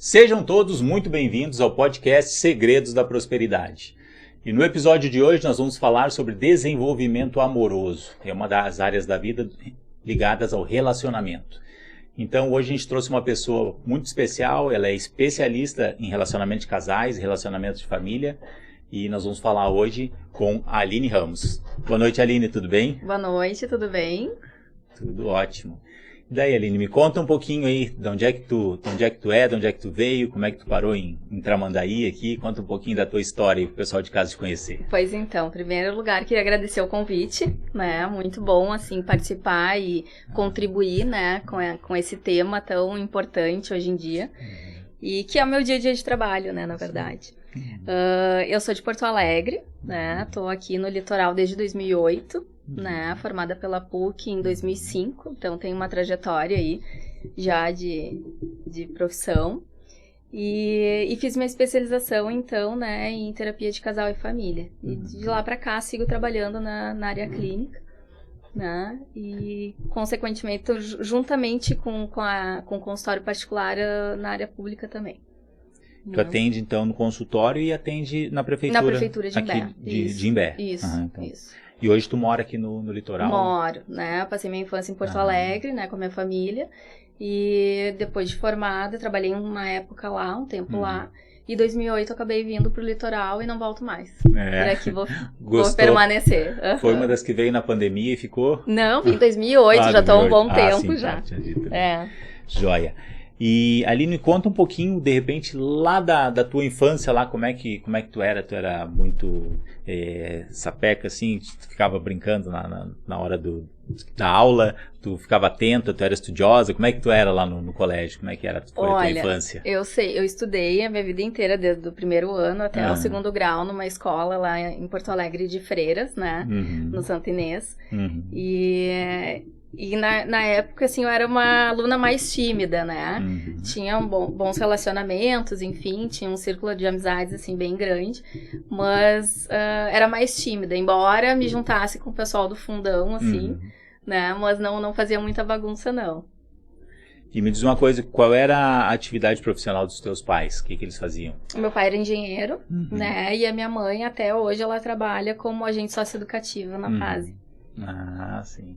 Sejam todos muito bem-vindos ao podcast Segredos da Prosperidade. E no episódio de hoje nós vamos falar sobre desenvolvimento amoroso. É uma das áreas da vida ligadas ao relacionamento. Então hoje a gente trouxe uma pessoa muito especial, ela é especialista em relacionamento de casais, relacionamento de família. E nós vamos falar hoje com a Aline Ramos. Boa noite, Aline, tudo bem? Boa noite, tudo bem? Tudo ótimo. E daí, Aline, me conta um pouquinho aí de onde é que tu é, de onde é que tu veio, como é que tu parou em Tramandaí aqui, conta um pouquinho da tua história para o pessoal de casa te conhecer. Pois então, em primeiro lugar, queria agradecer o convite, né, muito bom, assim, participar e contribuir, né, com esse tema tão importante hoje em dia, e que é o meu dia a dia de trabalho, né, na verdade. Eu sou de Porto Alegre, né, tô aqui no litoral desde 2008, né, formada pela PUC em 2005, então tenho uma trajetória aí já de profissão e fiz minha especialização então, né, em terapia de casal e família, e de lá pra cá sigo trabalhando na área clínica, né, e consequentemente juntamente com o consultório particular na área pública também. Tu atende então no consultório e atende na prefeitura? Na prefeitura de Imbé. Aqui de Imbé. Isso, então. isso. E hoje tu mora aqui no litoral? Moro, né? Passei minha infância em Porto Alegre, né? Com a minha família. E depois de formada, trabalhei uma época lá, um tempo lá. E em 2008 eu acabei vindo pro litoral e não volto mais. Por aqui vou permanecer. Foi uma das que veio na pandemia e ficou? Não, vim em 2008, já tô há um bom tempo já. Joia. E Aline, conta um pouquinho, de repente, lá da tua infância, lá, como é que tu era? Tu era muito sapeca, assim, tu ficava brincando na hora da aula, tu ficava atenta, tu era estudiosa, como é que tu era lá no colégio? Como é que era foi a tua infância? Eu estudei a minha vida inteira, desde o primeiro ano até o segundo grau, numa escola lá em Porto Alegre de Freiras, né, no Santa Inês, E na época, assim, eu era uma aluna mais tímida, né? Tinha bons relacionamentos, enfim, tinha um círculo de amizades, assim, bem grande. Mas era mais tímida, embora me juntasse com o pessoal do fundão, assim, né? Mas não fazia muita bagunça, não. E me diz uma coisa, qual era a atividade profissional dos teus pais? O que eles faziam? O meu pai era engenheiro, né? E a minha mãe, até hoje, ela trabalha como agente socioeducativa na FASE. Ah, sim.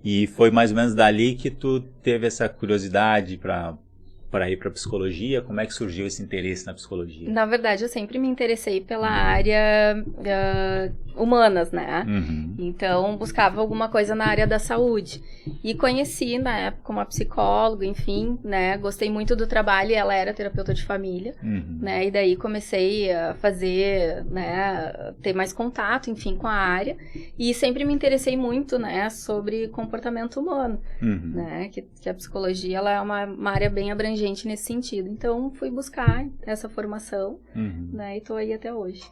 E foi mais ou menos dali que tu teve essa curiosidade para ir para psicologia? Como é que surgiu esse interesse na psicologia? Na verdade, eu sempre me interessei pela área humanas, né? Então, buscava alguma coisa na área da saúde. E conheci, na época, uma psicóloga, enfim, né? Gostei muito do trabalho e ela era terapeuta de família, né? E daí comecei a fazer, né? Ter mais contato, enfim, com a área. E sempre me interessei muito, né? Sobre comportamento humano, né? Que a psicologia, ela é uma área bem abrangente nesse sentido. Então, fui buscar essa formação, né? E tô aí até hoje.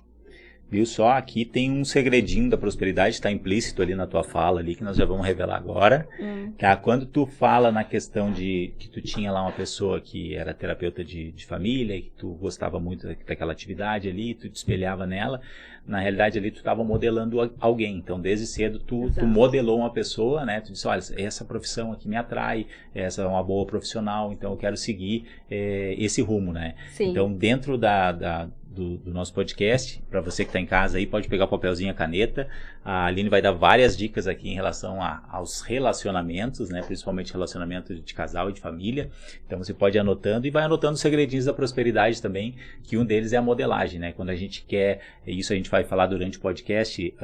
Viu só? Aqui tem um segredinho da prosperidade, está implícito ali na tua fala ali, que nós já vamos revelar agora. Tá? Quando tu fala na questão de que tu tinha lá uma pessoa que era terapeuta de família, e que tu gostava muito daquela atividade ali, tu te espelhava nela, na realidade ali tu estava modelando alguém. Então, desde cedo tu modelou uma pessoa, né? Tu disse, olha, essa profissão aqui me atrai, essa é uma boa profissional, então eu quero seguir esse rumo, né? Sim. Então, dentro do nosso podcast, para você que está em casa aí, pode pegar o papelzinho e a caneta. A Aline vai dar várias dicas aqui em relação aos relacionamentos, né? Principalmente relacionamento de casal e de família. Então você pode ir anotando e vai anotando os segredinhos da prosperidade também, que um deles é a modelagem, né? Quando a gente quer, isso a gente vai falar durante o podcast,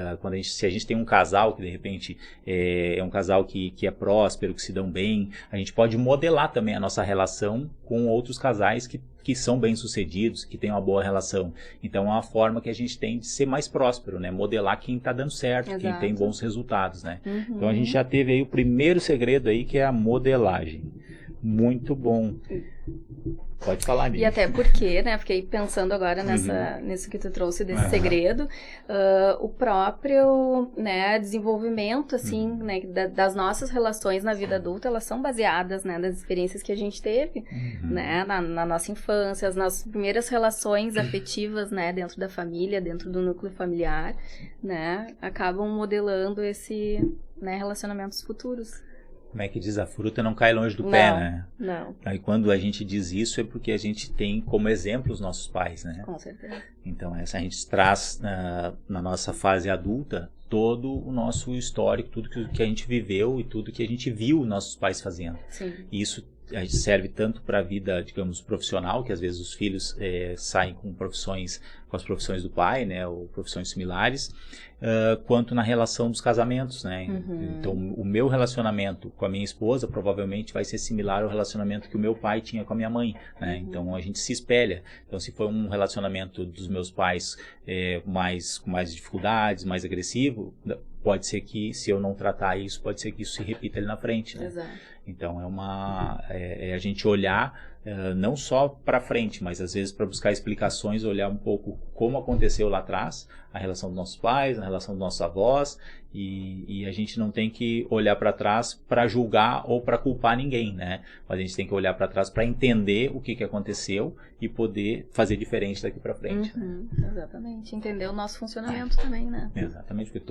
se a gente tem um casal que de repente é um casal que é próspero, que se dão bem, a gente pode modelar também a nossa relação com outros casais que são bem-sucedidos, que têm uma boa relação. Então, é uma forma que a gente tem de ser mais próspero, né? Modelar quem está dando certo, quem tem bons resultados, né? Então, a gente já teve aí o primeiro segredo aí, que é a modelagem. Muito bom. Pode falar, Nini. E até porque, né, fiquei pensando agora nisso que tu trouxe desse segredo, o próprio, né, desenvolvimento, assim, né, das nossas relações na vida adulta, elas são baseadas, né, nas experiências que a gente teve, né, na nossa infância, as nossas primeiras relações afetivas, né, dentro da família, dentro do núcleo familiar, né, acabam modelando esse, né, relacionamentos futuros. como é que diz, a fruta não cai longe do pé, né? Não. Aí quando a gente diz isso é porque a gente tem como exemplo os nossos pais, né? Com certeza. Então a gente traz na nossa fase adulta todo o nosso histórico, tudo que a gente viveu e tudo que a gente viu nossos pais fazendo. Sim. E isso serve tanto para a vida, digamos, profissional, que às vezes os filhos saem com as profissões do pai, né, ou profissões similares, quanto na relação dos casamentos, né? Uhum. Então, o meu relacionamento com a minha esposa provavelmente vai ser similar ao relacionamento que o meu pai tinha com a minha mãe, né? Então, a gente se espelha. Então, se foi um relacionamento dos meus pais com mais dificuldades, mais agressivo, pode ser que, se eu não tratar isso, pode ser que isso se repita ali na frente, né? Exato. Então é a gente olhar não só para frente, mas às vezes para buscar explicações, olhar um pouco como aconteceu lá atrás, a relação dos nossos pais, a relação dos nossos avós, e a gente não tem que olhar para trás para julgar ou para culpar ninguém, né? Mas a gente tem que olhar para trás para entender o que aconteceu e poder fazer diferente daqui para frente. Uhum, né? Exatamente, entender o nosso funcionamento também, né? Exatamente, porque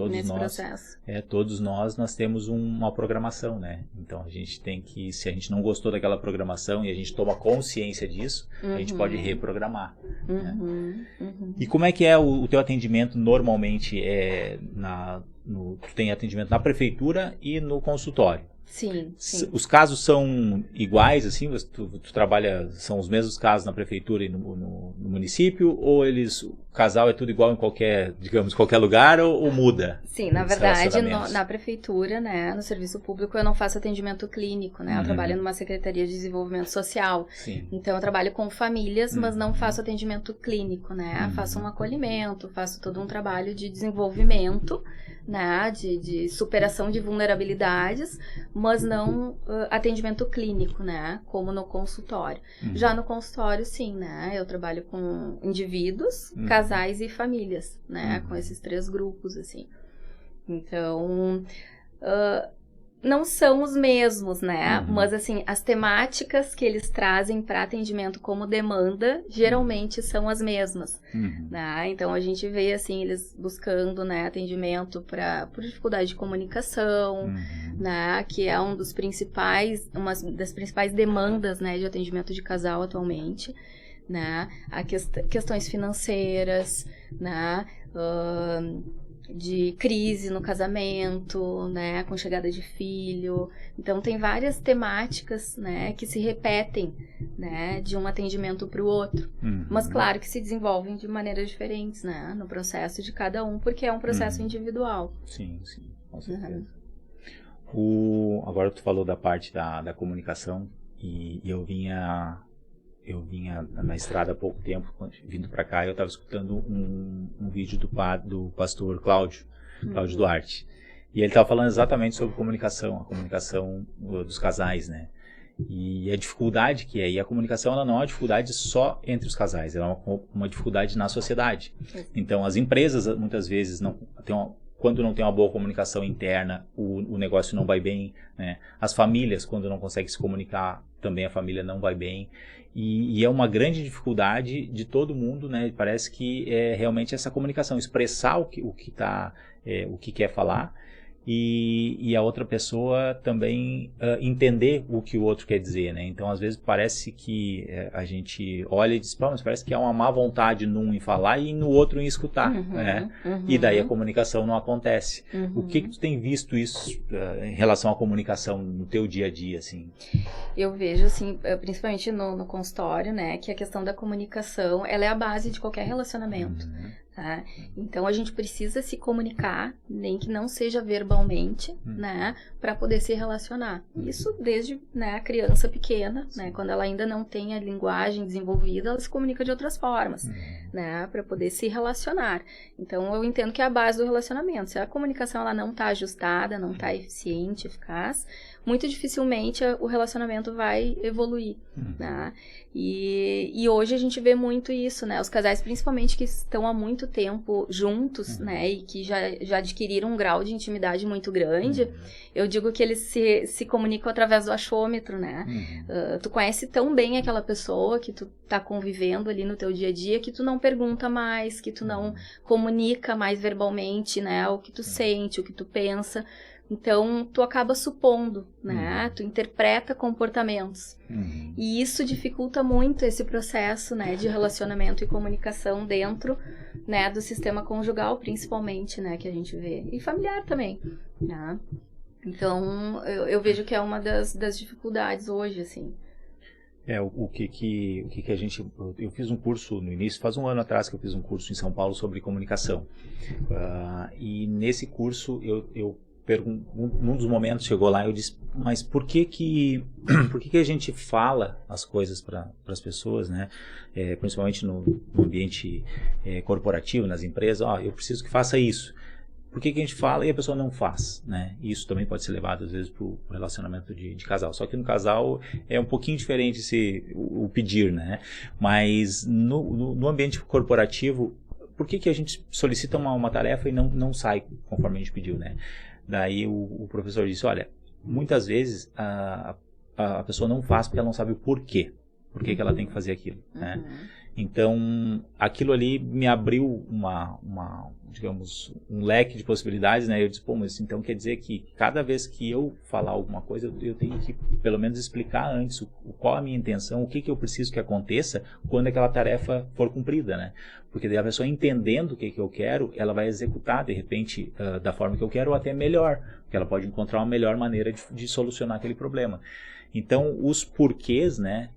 todos nós temos uma programação, né? Então a gente tem que, se a gente não gostou daquela programação e a gente toma consciência disso, a gente pode reprogramar. Né? E como é que é o teu atendimento normalmente? Tu tem atendimento na prefeitura e no consultório? Sim. Os casos são iguais, assim? Tu trabalha, são os mesmos casos na prefeitura e no município? Ou o casal é tudo igual em qualquer lugar ou muda? Sim, na verdade, na prefeitura, né, no serviço público, eu não faço atendimento clínico, né? Eu trabalho numa Secretaria de Desenvolvimento Social. Sim. Então, eu trabalho com famílias, mas não faço atendimento clínico, né? Faço um acolhimento, faço todo um trabalho de desenvolvimento, né, de superação de vulnerabilidades, mas não atendimento clínico, né, como no consultório. Já no consultório, sim, né, eu trabalho com indivíduos, casais e famílias, né, com esses 3 grupos, assim. Então, não são os mesmos, né, mas, assim, as temáticas que eles trazem para atendimento como demanda, geralmente são as mesmas, né, então a gente vê, assim, eles buscando, né, atendimento por dificuldade de comunicação, né, que é uma das principais demandas, né, de atendimento de casal atualmente, né, questões financeiras, né, de crise no casamento, né, com chegada de filho. Então, tem várias temáticas, né, que se repetem, né, de um atendimento para o outro. Mas, claro, que se desenvolvem de maneiras diferentes, né, no processo de cada um, porque é um processo individual. Sim, com certeza. Agora tu falou da parte da comunicação e eu vinha na estrada há pouco tempo, vindo para cá, eu estava escutando um vídeo do pastor Cláudio Duarte. E ele estava falando exatamente sobre a comunicação dos casais, né? E a dificuldade que é. E a comunicação, ela não é uma dificuldade só entre os casais, ela é uma dificuldade na sociedade. Então, as empresas, muitas vezes, quando não tem uma boa comunicação interna, o negócio não vai bem, né? As famílias, quando não conseguem se comunicar, também a família não vai bem. E é uma grande dificuldade de todo mundo, né? Parece que é realmente essa comunicação, expressar o que quer falar e a outra pessoa também entender o que o outro quer dizer, né? Então, às vezes, parece que a gente olha e diz, mas parece que há uma má vontade num em falar e no outro em escutar, né? E daí a comunicação não acontece. O que tu tem visto isso em relação à comunicação no teu dia a dia, assim? Eu vejo, assim, principalmente no consultório, né, que a questão da comunicação, ela é a base de qualquer relacionamento. Tá? Então, a gente precisa se comunicar, nem que não seja verbalmente, né, para poder se relacionar. Isso desde, né, a criança pequena, né, quando ela ainda não tem a linguagem desenvolvida, ela se comunica de outras formas, né, para poder se relacionar. Então, eu entendo que é a base do relacionamento. Se a comunicação ela não está ajustada, não está eficiente, eficaz, muito dificilmente o relacionamento vai evoluir, né? E hoje a gente vê muito isso, né? Os casais, principalmente, que estão há muito tempo juntos, né? E que já adquiriram um grau de intimidade muito grande, eu digo que eles se comunicam através do achômetro, né? Tu conhece tão bem aquela pessoa que tu tá convivendo ali no teu dia a dia, que tu não pergunta mais, que tu não comunica mais verbalmente, né? O que tu sente, o que tu pensa, Então, tu acaba supondo, né? Tu interpreta comportamentos. E isso dificulta muito esse processo, né, de relacionamento e comunicação dentro, né, do sistema conjugal, principalmente, né, que a gente vê. E familiar também, né? Então, eu vejo que é uma das dificuldades hoje, assim. O que a gente... Eu fiz um curso no início, faz um ano atrás que eu fiz um curso em São Paulo sobre comunicação. E nesse curso, num dos momentos chegou lá, eu disse, mas por que a gente fala as coisas para as pessoas, né? Principalmente no ambiente corporativo, nas empresas, eu preciso que faça isso. Por que a gente fala e a pessoa não faz, né? Isso também pode ser levado, às vezes, para o relacionamento de casal. Só que no casal é um pouquinho diferente o pedir, né? Mas no ambiente corporativo, por que a gente solicita uma tarefa e não sai conforme a gente pediu, né? Daí o professor disse, olha, muitas vezes a pessoa não faz porque ela não sabe o porquê. Por que ela tem que fazer aquilo, né? Então, aquilo ali me abriu digamos, um leque de possibilidades, né? Eu disse, mas então quer dizer que cada vez que eu falar alguma coisa, eu tenho que, pelo menos, explicar antes qual a minha intenção, o que eu preciso que aconteça quando aquela tarefa for cumprida, né? Porque daí a pessoa entendendo o que eu quero, ela vai executar, de repente, da forma que eu quero ou até melhor, porque ela pode encontrar uma melhor maneira de solucionar aquele problema. Então, os porquês, né,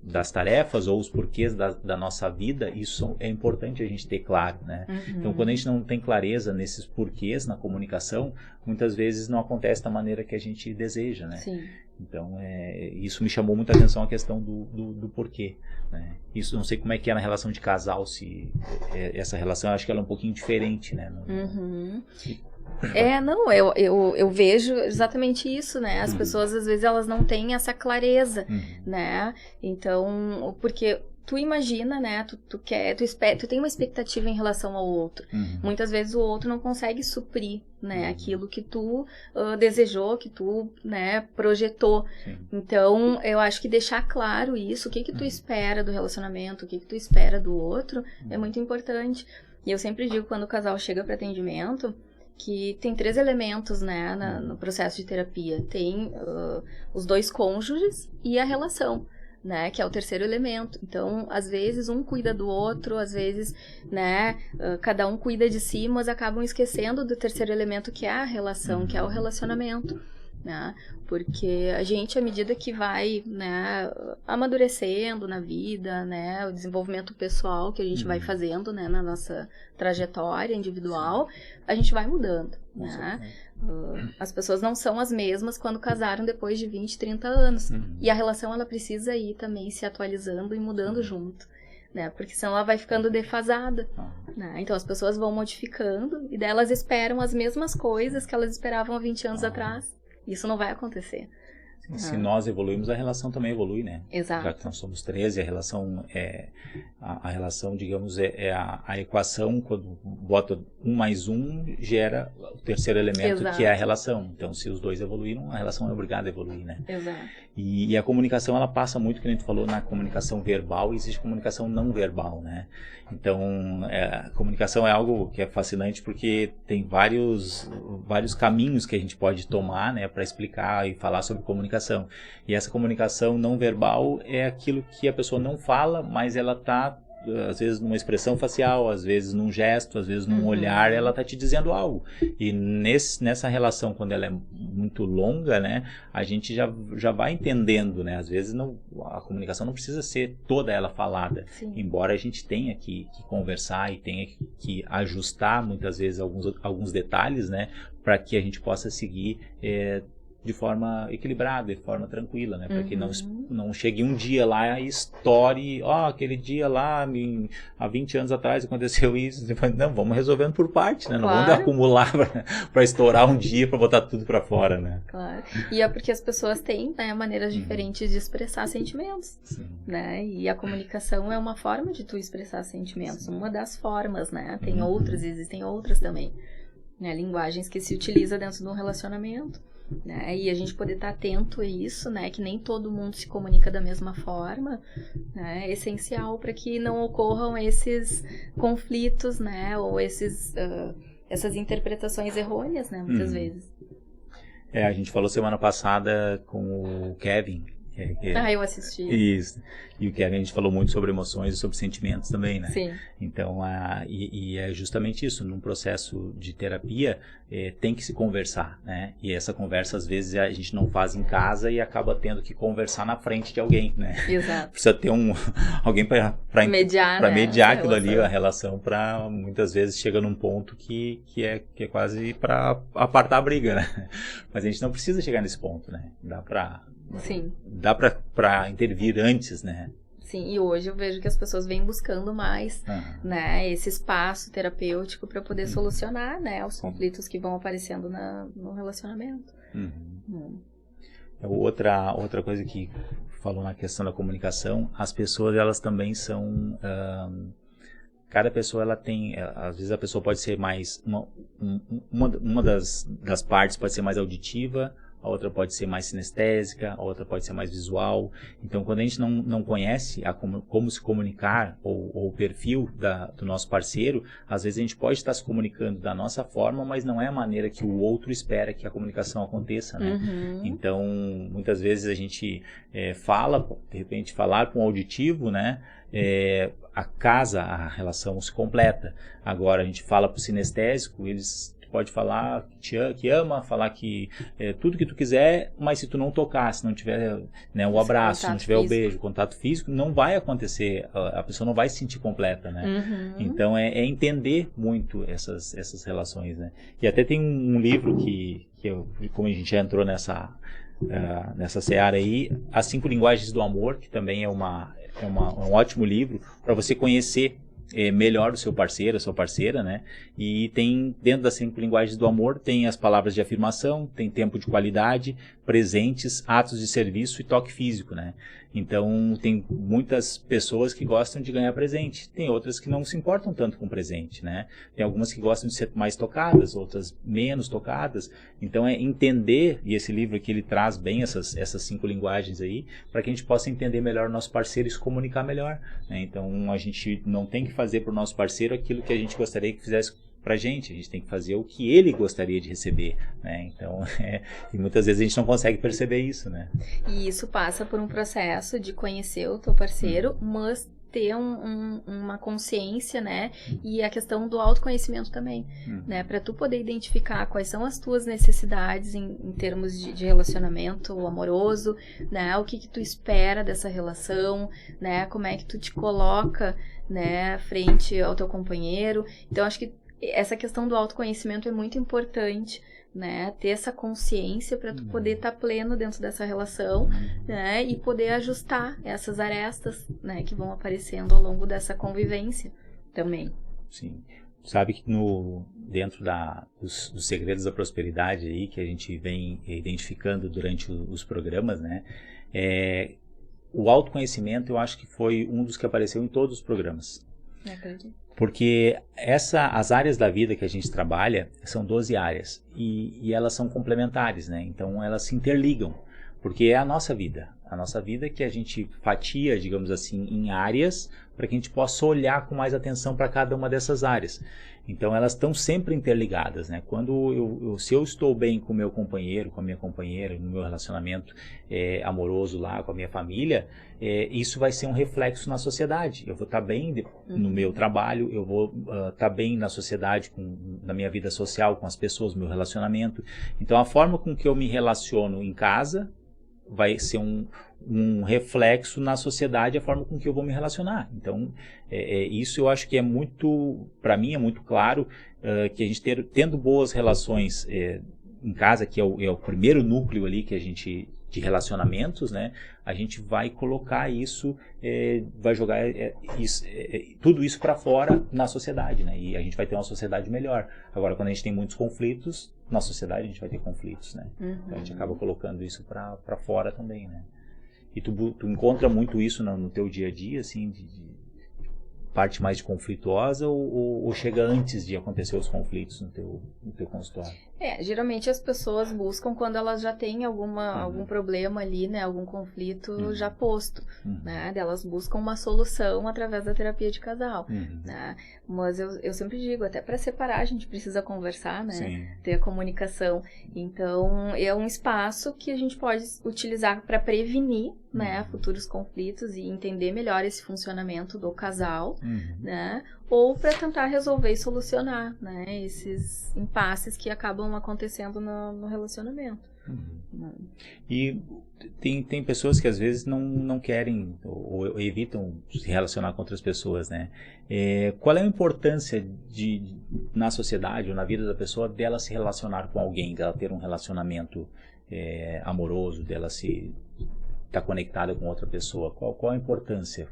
das tarefas ou os porquês da nossa vida, isso é importante a gente ter claro, né? Então, quando a gente não tem clareza nesses porquês na comunicação, muitas vezes não acontece da maneira que a gente deseja, né? Sim. Então, isso me chamou muita atenção, a questão do porquê, né? Isso, não sei como é que é na relação de casal, se essa relação, eu acho que ela é um pouquinho diferente, né? Eu vejo exatamente isso, né? As pessoas, às vezes, elas não têm essa clareza, né? Então, porque tu imagina, né? Tu tem uma expectativa em relação ao outro. Muitas vezes o outro não consegue suprir, né? Aquilo que tu desejou, que tu, né, projetou. Sim. Então, eu acho que deixar claro isso, o que tu espera do relacionamento, o que tu espera do outro, é muito importante. E eu sempre digo, quando o casal chega para atendimento, que tem 3 elementos, né, no processo de terapia. Tem os 2 cônjuges e a relação, né, que é o 3º elemento. Então, às vezes, um cuida do outro, às vezes, né, cada um cuida de si, mas acabam esquecendo do 3º elemento, que é a relação, que é o relacionamento, né, porque a gente, à medida que vai, né, amadurecendo na vida, né, o desenvolvimento pessoal que a gente vai fazendo, né, na nossa trajetória individual, a gente vai mudando, né? As pessoas não são as mesmas quando casaram depois de 20, 30 anos. E a relação, ela precisa ir também se atualizando e mudando junto, né? Porque senão ela vai ficando defasada, né? Então as pessoas vão modificando e daí elas esperam as mesmas coisas que elas esperavam há 20 anos atrás. Isso não vai acontecer. Se nós evoluímos, a relação também evolui, né? Exato. Já que nós somos 13, a relação, digamos, a equação, quando bota 1 mais 1, gera o 3º elemento, Exato. que é a relação. Então, se os 2 evoluíram, a relação é obrigada a evoluir, né? Exato. E a comunicação, ela passa muito, que a gente falou, na comunicação verbal, e existe comunicação não verbal, né? Então, a comunicação é algo que é fascinante, porque tem vários caminhos que a gente pode tomar, né, para explicar e falar sobre comunicação. E essa comunicação não verbal é aquilo que a pessoa não fala, mas ela está, às vezes, numa expressão facial, às vezes num gesto, às vezes num olhar, ela está te dizendo algo. E nessa relação, quando ela é muito longa, né, a gente já vai entendendo, né? Às vezes a comunicação não precisa ser toda ela falada. Sim. Embora a gente tenha que conversar e tenha que ajustar, muitas vezes, alguns detalhes, né, para que a gente possa seguir de forma equilibrada, de forma tranquila, né? Para que não chegue um dia lá e estoure, aquele dia lá, há 20 anos atrás aconteceu isso. Não, vamos resolvendo por parte, né? Não vamos acumular para estourar um dia, para botar tudo para fora, né? Claro. E é porque as pessoas têm, né, maneiras diferentes de expressar sentimentos, né? E a comunicação é uma forma de tu expressar sentimentos, uma das formas, né? Tem outras, existem outras também, né? Linguagens que se utiliza dentro de um relacionamento, né? E a gente poder estar atento a isso, né? Que nem todo mundo se comunica da mesma forma, né? É essencial para que não ocorram esses conflitos, né? Ou essas interpretações errôneas, né? Muitas vezes. A gente falou semana passada com o Kevin. Eu assisti. Isso. E o Kevin, a gente falou muito sobre emoções e sobre sentimentos também, né? Sim. Então, e é justamente isso. Num processo de terapia, tem que se conversar, né? E essa conversa, às vezes, a gente não faz em casa e acaba tendo que conversar na frente de alguém, né? Exato. Precisa ter alguém para mediar, né? mediar aquilo ali, a relação, para muitas vezes chega num ponto que é quase para apartar a briga, né? Mas a gente não precisa chegar nesse ponto, né? Sim. Dá para intervir antes, né? Sim, e hoje eu vejo que as pessoas vêm buscando mais, né, esse espaço terapêutico para poder solucionar, né, os conflitos que vão aparecendo no relacionamento. Outra coisa que falou na questão da comunicação, as pessoas, elas também são... cada pessoa, ela tem... Às vezes a pessoa pode ser mais... Uma das partes pode ser mais auditiva, a outra pode ser mais sinestésica, a outra pode ser mais visual. Então, quando a gente não conhece como se comunicar ou o perfil do nosso parceiro, às vezes a gente pode estar se comunicando da nossa forma, mas não é a maneira que o outro espera que a comunicação aconteça, né? Então, muitas vezes a gente de repente falar com o auditivo, né? A relação se completa. Agora, a gente fala para o sinestésico, eles... pode falar que ama, falar que tudo que tu quiser, mas se tu não tocar, se não tiver, né, o abraço, se não tiver o beijo, o contato físico, não vai acontecer, a pessoa não vai se sentir completa, né? Então é entender muito essas relações, né? E até tem um livro que como a gente já entrou nessa seara aí, As 5 Linguagens do Amor, que também é um ótimo livro para você conhecer melhor o seu parceiro, a sua parceira, né? E tem, dentro das 5 linguagens do amor, tem as palavras de afirmação, tem tempo de qualidade, presentes, atos de serviço e toque físico, né? Então, tem muitas pessoas que gostam de ganhar presente, tem outras que não se importam tanto com presente, né? Tem algumas que gostam de ser mais tocadas, outras menos tocadas. Então, é entender, e esse livro aqui ele traz bem essas 5 linguagens aí, para que a gente possa entender melhor o nosso parceiro e se comunicar melhor, né? Então, a gente não tem que fazer para o nosso parceiro aquilo que a gente gostaria que fizesse pra gente, a gente tem que fazer o que ele gostaria de receber, né? Então, e muitas vezes a gente não consegue perceber isso, né? E isso passa por um processo de conhecer o teu parceiro, mas ter uma consciência, né? E a questão do autoconhecimento também, né? Para tu poder identificar quais são as tuas necessidades em termos de relacionamento amoroso, né? O que tu espera dessa relação, né? Como é que tu te coloca, né? Frente ao teu companheiro. Então, acho que essa questão do autoconhecimento é muito importante, né? Ter essa consciência para tu poder estar pleno dentro dessa relação, né? E poder ajustar essas arestas, né? Que vão aparecendo ao longo dessa convivência também. Sim. Sabe que dentro dos segredos da prosperidade aí, que a gente vem identificando durante os programas, né? O autoconhecimento, eu acho que foi um dos que apareceu em todos os programas. Acredito. Porque as áreas da vida que a gente trabalha são 12 áreas e elas são complementares, né? Então elas se interligam, porque é a nossa vida que a gente fatia, digamos assim, em áreas para que a gente possa olhar com mais atenção para cada uma dessas áreas. Então elas estão sempre interligadas, né? Se eu estou bem com o meu companheiro, com a minha companheira, no meu relacionamento amoroso lá com a minha família, isso vai ser um reflexo na sociedade. Eu vou estar bem no meu trabalho, eu vou estar bem na sociedade, na minha vida social, com as pessoas, no meu relacionamento. Então a forma com que eu me relaciono em casa vai ser um reflexo na sociedade, a forma com que eu vou me relacionar. Então, isso eu acho que para mim é muito claro, que a gente tendo boas relações em casa, que é o primeiro núcleo ali que a gente de relacionamentos, né? A gente vai colocar isso, vai jogar tudo isso para fora na sociedade, né? E a gente vai ter uma sociedade melhor. Agora, quando a gente tem muitos conflitos na sociedade, a gente vai ter conflitos, né? Então a gente acaba colocando isso para fora também, né? E tu encontra muito isso no teu dia a dia, assim, de parte mais conflituosa ou chega antes de acontecer os conflitos no teu consultório? Geralmente as pessoas buscam quando elas já têm algum problema ali, né? Algum conflito já posto, né? Elas buscam uma solução através da terapia de casal, né? Mas eu sempre digo, até para separar a gente precisa conversar, né? Sim. Ter a comunicação. Então, é um espaço que a gente pode utilizar para prevenir, né? Futuros conflitos e entender melhor esse funcionamento do casal, né? Ou para tentar resolver e solucionar, né, esses impasses que acabam acontecendo no relacionamento. E tem pessoas que às vezes não querem ou evitam se relacionar com outras pessoas, né? Qual é a importância na sociedade ou na vida da pessoa dela se relacionar com alguém, dela ter um relacionamento amoroso, dela se estar conectada com outra pessoa? Qual a importância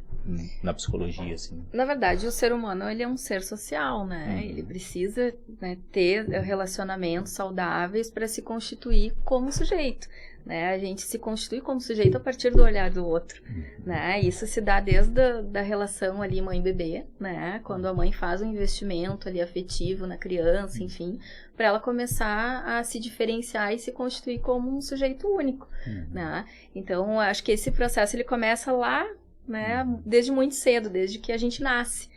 na psicologia, assim? Na verdade, o ser humano, ele é um ser social, né? Ele precisa, né, ter relacionamentos saudáveis para se constituir como sujeito, né? A gente se constitui como sujeito a partir do olhar do outro, né? Isso se dá desde a relação ali mãe-bebê, né? Quando a mãe faz um investimento ali afetivo na criança, enfim, para ela começar a se diferenciar e se constituir como um sujeito único, né? Então, acho que esse processo ele começa lá, né, desde muito cedo, desde que a gente nasce.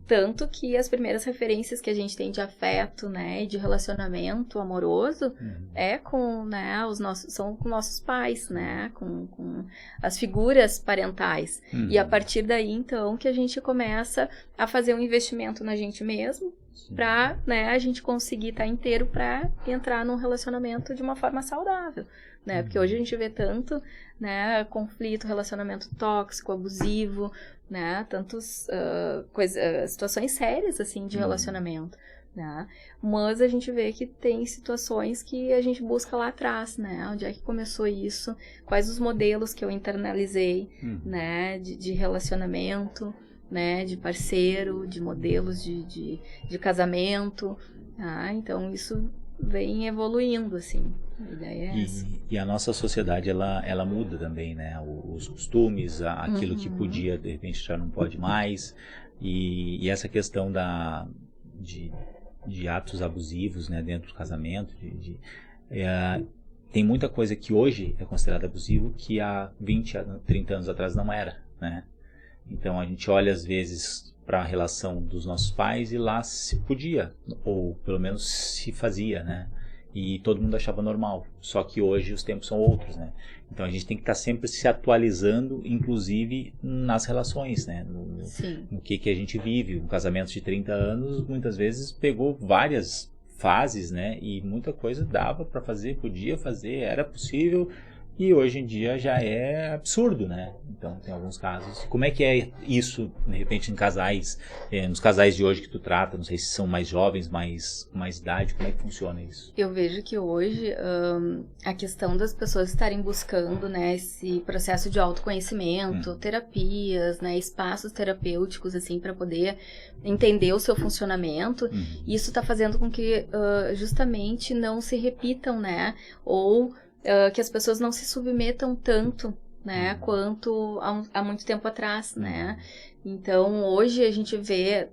Tanto que as primeiras referências que a gente tem de afeto, né, de relacionamento amoroso são com nossos pais, né, com as figuras parentais. E a partir daí, então, que a gente começa a fazer um investimento na gente mesmo, para, né, a gente conseguir estar inteiro para entrar num relacionamento de uma forma saudável, né? Porque hoje a gente vê tanto, né, conflito, relacionamento tóxico, abusivo, né, tantas situações sérias assim de relacionamento, né? Mas a gente vê que tem situações que a gente busca lá atrás, né? Onde é que começou isso? Quais os modelos que eu internalizei, né, de relacionamento, né, de parceiro, de modelos de casamento, então isso vem evoluindo, assim, a ideia é essa. E a nossa sociedade, ela muda também, né, os costumes, aquilo que podia, de repente já não pode mais, e essa questão de atos abusivos, né, dentro do casamento, tem muita coisa que hoje é considerada abusivo que há 20, 30 anos atrás não era, né? Então a gente olha às vezes para a relação dos nossos pais e lá se podia, ou pelo menos se fazia, né? E todo mundo achava normal. Só que hoje os tempos são outros, né? Então a gente tem que estar sempre se atualizando, inclusive nas relações, né? No que a gente vive. Um casamento de 30 anos muitas vezes pegou várias fases, né? E muita coisa dava para fazer, podia fazer, era possível. E hoje em dia já é absurdo, né? Então tem alguns casos. Como é que é isso, de repente, em casais, nos casais de hoje que tu trata? Não sei se são mais jovens, com mais idade, como é que funciona isso? Eu vejo que hoje a questão das pessoas estarem buscando, né, esse processo de autoconhecimento, terapias, né, espaços terapêuticos, assim, para poder entender o seu funcionamento, isso está fazendo com que justamente não se repitam, né, ou que as pessoas não se submetam tanto, né, quanto há muito tempo atrás, né? Então, hoje a gente vê,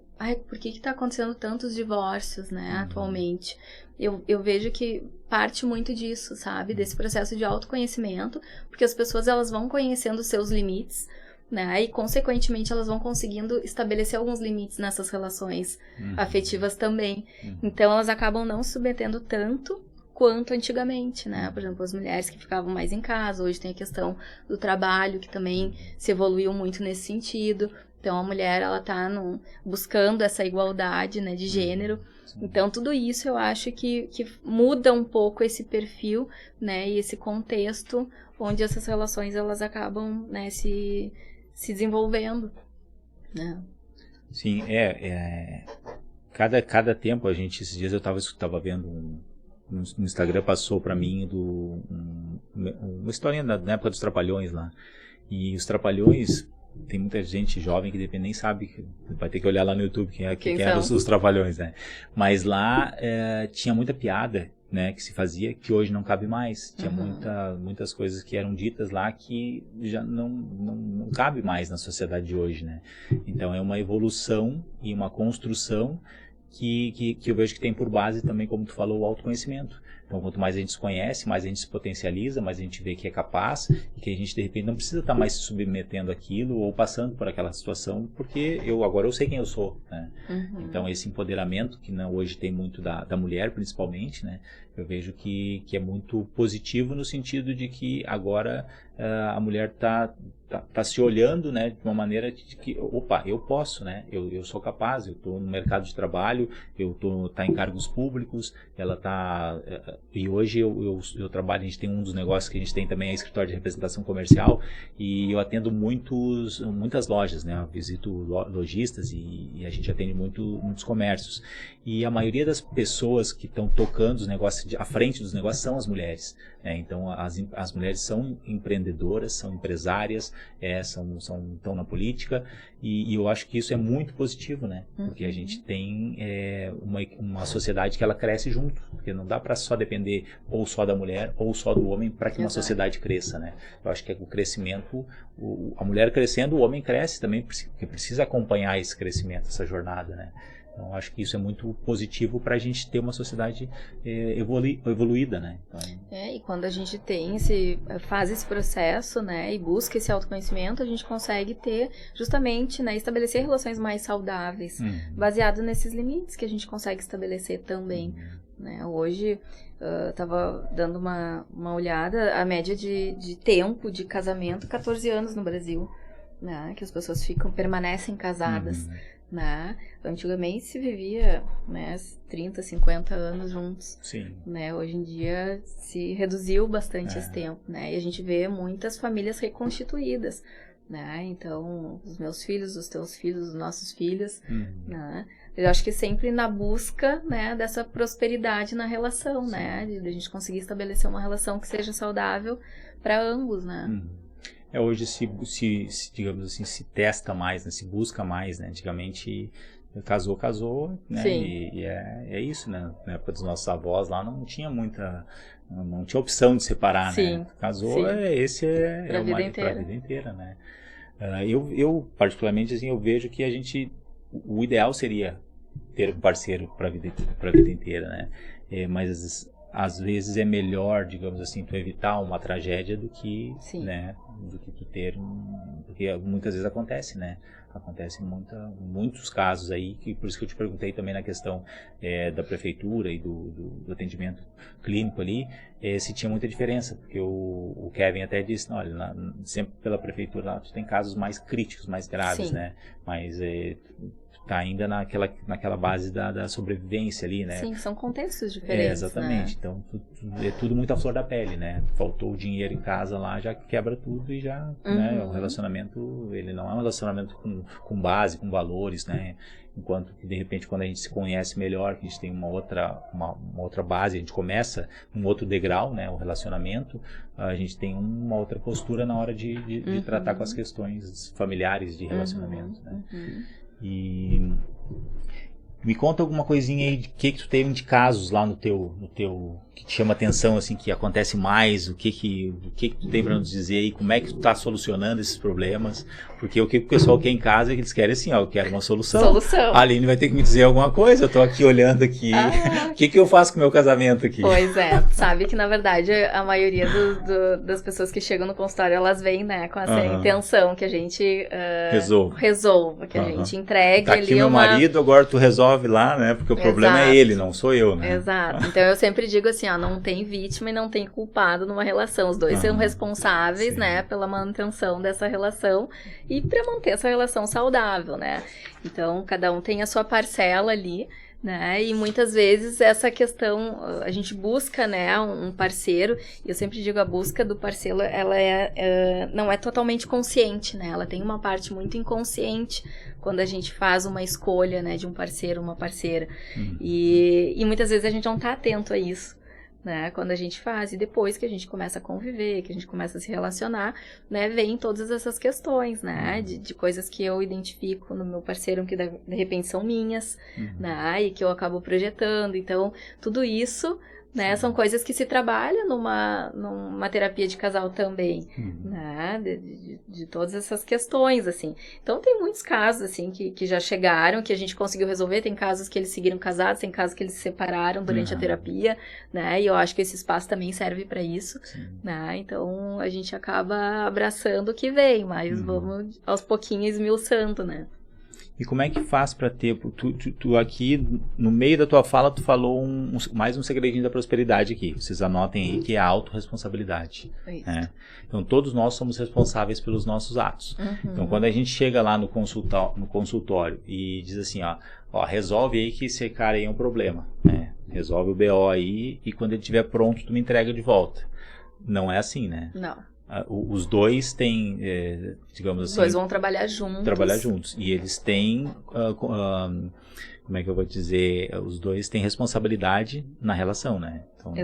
por que está acontecendo tantos divórcios, né, atualmente? Eu vejo que parte muito disso, sabe? Desse processo de autoconhecimento, porque as pessoas elas vão conhecendo os seus limites, né? E, consequentemente, elas vão conseguindo estabelecer alguns limites nessas relações afetivas também. Então, elas acabam não se submetendo tanto quanto antigamente, né? Por exemplo, as mulheres que ficavam mais em casa, hoje tem a questão do trabalho, que também se evoluiu muito nesse sentido. Então, a mulher, ela tá buscando essa igualdade, né, de gênero. Então, tudo isso eu acho que muda um pouco esse perfil, né, e esse contexto onde essas relações, elas acabam, né, se desenvolvendo, né? Sim, cada tempo esses dias eu estava vendo no Instagram, passou para mim uma historinha na época dos Trapalhões lá. E os Trapalhões, tem muita gente jovem que nem sabe, vai ter que olhar lá no YouTube quem eram os Trapalhões, né? Mas lá tinha muita piada, né, que se fazia, que hoje não cabe mais. Tinha muitas coisas que eram ditas lá que já não cabe mais na sociedade de hoje, né? Então é uma evolução e uma construção que eu vejo que tem por base também, como tu falou, o autoconhecimento. Então, quanto mais a gente se conhece, mais a gente se potencializa, mais a gente vê que é capaz e que a gente, de repente, não precisa estar mais se submetendo àquilo ou passando por aquela situação, porque agora eu sei quem eu sou, né? Então, esse empoderamento, que hoje tem muito da mulher, principalmente, né? Eu vejo que é muito positivo no sentido de que agora a mulher tá se olhando, né, de uma maneira de que, opa, eu posso, né, eu sou capaz, eu estou no mercado de trabalho, tá em cargos públicos, ela tá, e hoje eu trabalho, a gente tem um dos negócios que a gente tem também, é escritório de representação comercial, e eu atendo muitas lojas, né, eu visito lojistas e a gente atende muitos comércios, e a maioria das pessoas que estão tocando os negócios, à frente dos negócios, são as mulheres, né? Então as mulheres são empreendedoras, são empresárias, estão na política, e eu acho que isso é muito positivo, né? Porque a gente tem uma sociedade que ela cresce junto, porque não dá para só depender ou só da mulher ou só do homem para que uma sociedade cresça, né? Eu acho que o crescimento, a mulher crescendo, o homem cresce também, porque precisa acompanhar esse crescimento, essa jornada, né? Então, acho que isso é muito positivo para a gente ter uma sociedade evoluída, né? Então... e quando a gente faz esse processo, né, e busca esse autoconhecimento, a gente consegue ter, justamente, né, estabelecer relações mais saudáveis, baseado nesses limites que a gente consegue estabelecer também. Né? Hoje, estava dando uma olhada, a média de tempo de casamento, 14 anos no Brasil, né, que as pessoas permanecem casadas. Né? Antigamente se vivia, né, 30, 50 anos juntos. Sim. Né? Hoje em dia se reduziu bastante esse tempo, né? E a gente vê muitas famílias reconstituídas, né? Então, os meus filhos, os teus filhos, os nossos filhos, né? Eu acho que sempre na busca, né, dessa prosperidade na relação, né? De a gente conseguir estabelecer uma relação que seja saudável para ambos, né? Hoje digamos assim, se testa mais, né? Se busca mais, né? Antigamente casou, né? E é isso, né? Na época dos nossos avós lá não tinha opção de separar, né? Casou, pra vida inteira, né? Eu particularmente, assim, eu vejo que o ideal seria ter um parceiro para a vida inteira, né? Mas às vezes é melhor, digamos assim, tu evitar uma tragédia do que, né, do que tu ter porque muitas vezes acontece, né? Acontece muitos casos aí, por isso que eu te perguntei também na questão da prefeitura e do atendimento clínico ali, se tinha muita diferença, porque o Kevin até disse, olha, sempre pela prefeitura lá tu tem casos mais críticos, mais graves, né? Mas tá ainda naquela base da sobrevivência ali, né? Sim, são contextos diferentes, exatamente, né? Então é tudo muito à flor da pele, né? Faltou o dinheiro em casa lá, já quebra tudo e já, né? O relacionamento, ele não é um relacionamento com base, com valores, né? Enquanto que, de repente, quando a gente se conhece melhor, que a gente tem uma outra base, a gente começa um outro degrau, né? O relacionamento, a gente tem uma outra postura na hora de tratar com as questões familiares de relacionamento, né? E me conta alguma coisinha aí de que tu teve de casos lá no teu que te chama atenção, assim, que acontece mais, o que tu tem para nos dizer aí, como é que tu tá solucionando esses problemas, porque o que o pessoal quer em casa é que eles querem assim, eu quero uma solução. A Aline vai ter que me dizer alguma coisa, eu tô aqui olhando aqui, o que eu faço com o meu casamento aqui? Pois é, sabe que na verdade a maioria das pessoas que chegam no consultório, elas vêm, né, com essa intenção que a gente resolva, que a gente entregue tá aqui meu marido, agora tu resolve lá, né, porque o problema é ele, não sou eu, né? Exato, então eu sempre digo assim, não tem vítima e não tem culpado numa relação. Os dois são responsáveis, né, pela manutenção dessa relação e para manter essa relação saudável, né? Então, cada um tem a sua parcela ali, né? E muitas vezes essa questão, a gente busca, né, um parceiro, e eu sempre digo, a busca do parceiro, ela não é totalmente consciente, né? Ela tem uma parte muito inconsciente quando a gente faz uma escolha, né, de um parceiro, uma parceira. E muitas vezes a gente não tá atento a isso, né, quando a gente faz, e depois que a gente começa a conviver, que a gente começa a se relacionar, né, vem todas essas questões, né, de coisas que eu identifico no meu parceiro que de repente são minhas, né, e que eu acabo projetando. Então, tudo isso, né? São coisas que se trabalha numa terapia de casal também, né? De todas essas questões, assim. Então, tem muitos casos, assim, que já chegaram, que a gente conseguiu resolver. Tem casos que eles seguiram casados, tem casos que eles se separaram durante a terapia, né? E eu acho que esse espaço também serve para isso, né? Então, a gente acaba abraçando o que vem, mas vamos aos pouquinhos esmiuçando, né? E como é que faz para ter... Tu aqui, no meio da tua fala, tu falou mais um segredinho da prosperidade aqui. Vocês anotem aí que é a autorresponsabilidade. Né? Então, todos nós somos responsáveis pelos nossos atos. Então, quando a gente chega lá no consultório e diz assim, ó, resolve aí que esse cara aí é um problema. Né? Resolve o BO aí e quando ele estiver pronto, tu me entrega de volta. Não é assim, né? Não. Os dois têm, digamos assim... Os dois vão trabalhar juntos. E eles têm, como é que eu vou dizer? Os dois têm responsabilidade na relação, né? Então,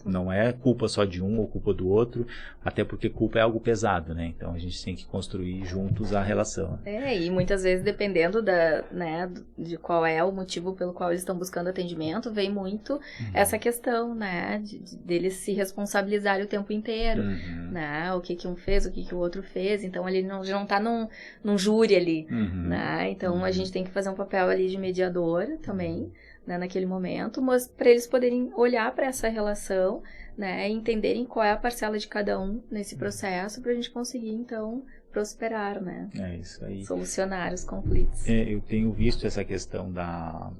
não é culpa só de um ou culpa do outro, até porque culpa é algo pesado, né? Então, a gente tem que construir juntos a relação. E muitas vezes, dependendo né, de qual é o motivo pelo qual eles estão buscando atendimento, vem muito essa questão, né? Deles se responsabilizarem o tempo inteiro, né? O que um fez, o que o outro fez. Então, ele já não tá num júri ali, né? Então, a gente tem que fazer um papel ali de mediador também, né, naquele momento, mas para eles poderem olhar para essa relação, né, e entenderem qual é a parcela de cada um nesse processo, para a gente conseguir, então, prosperar, né? É isso aí. Solucionar os conflitos. Eu tenho visto essa questão da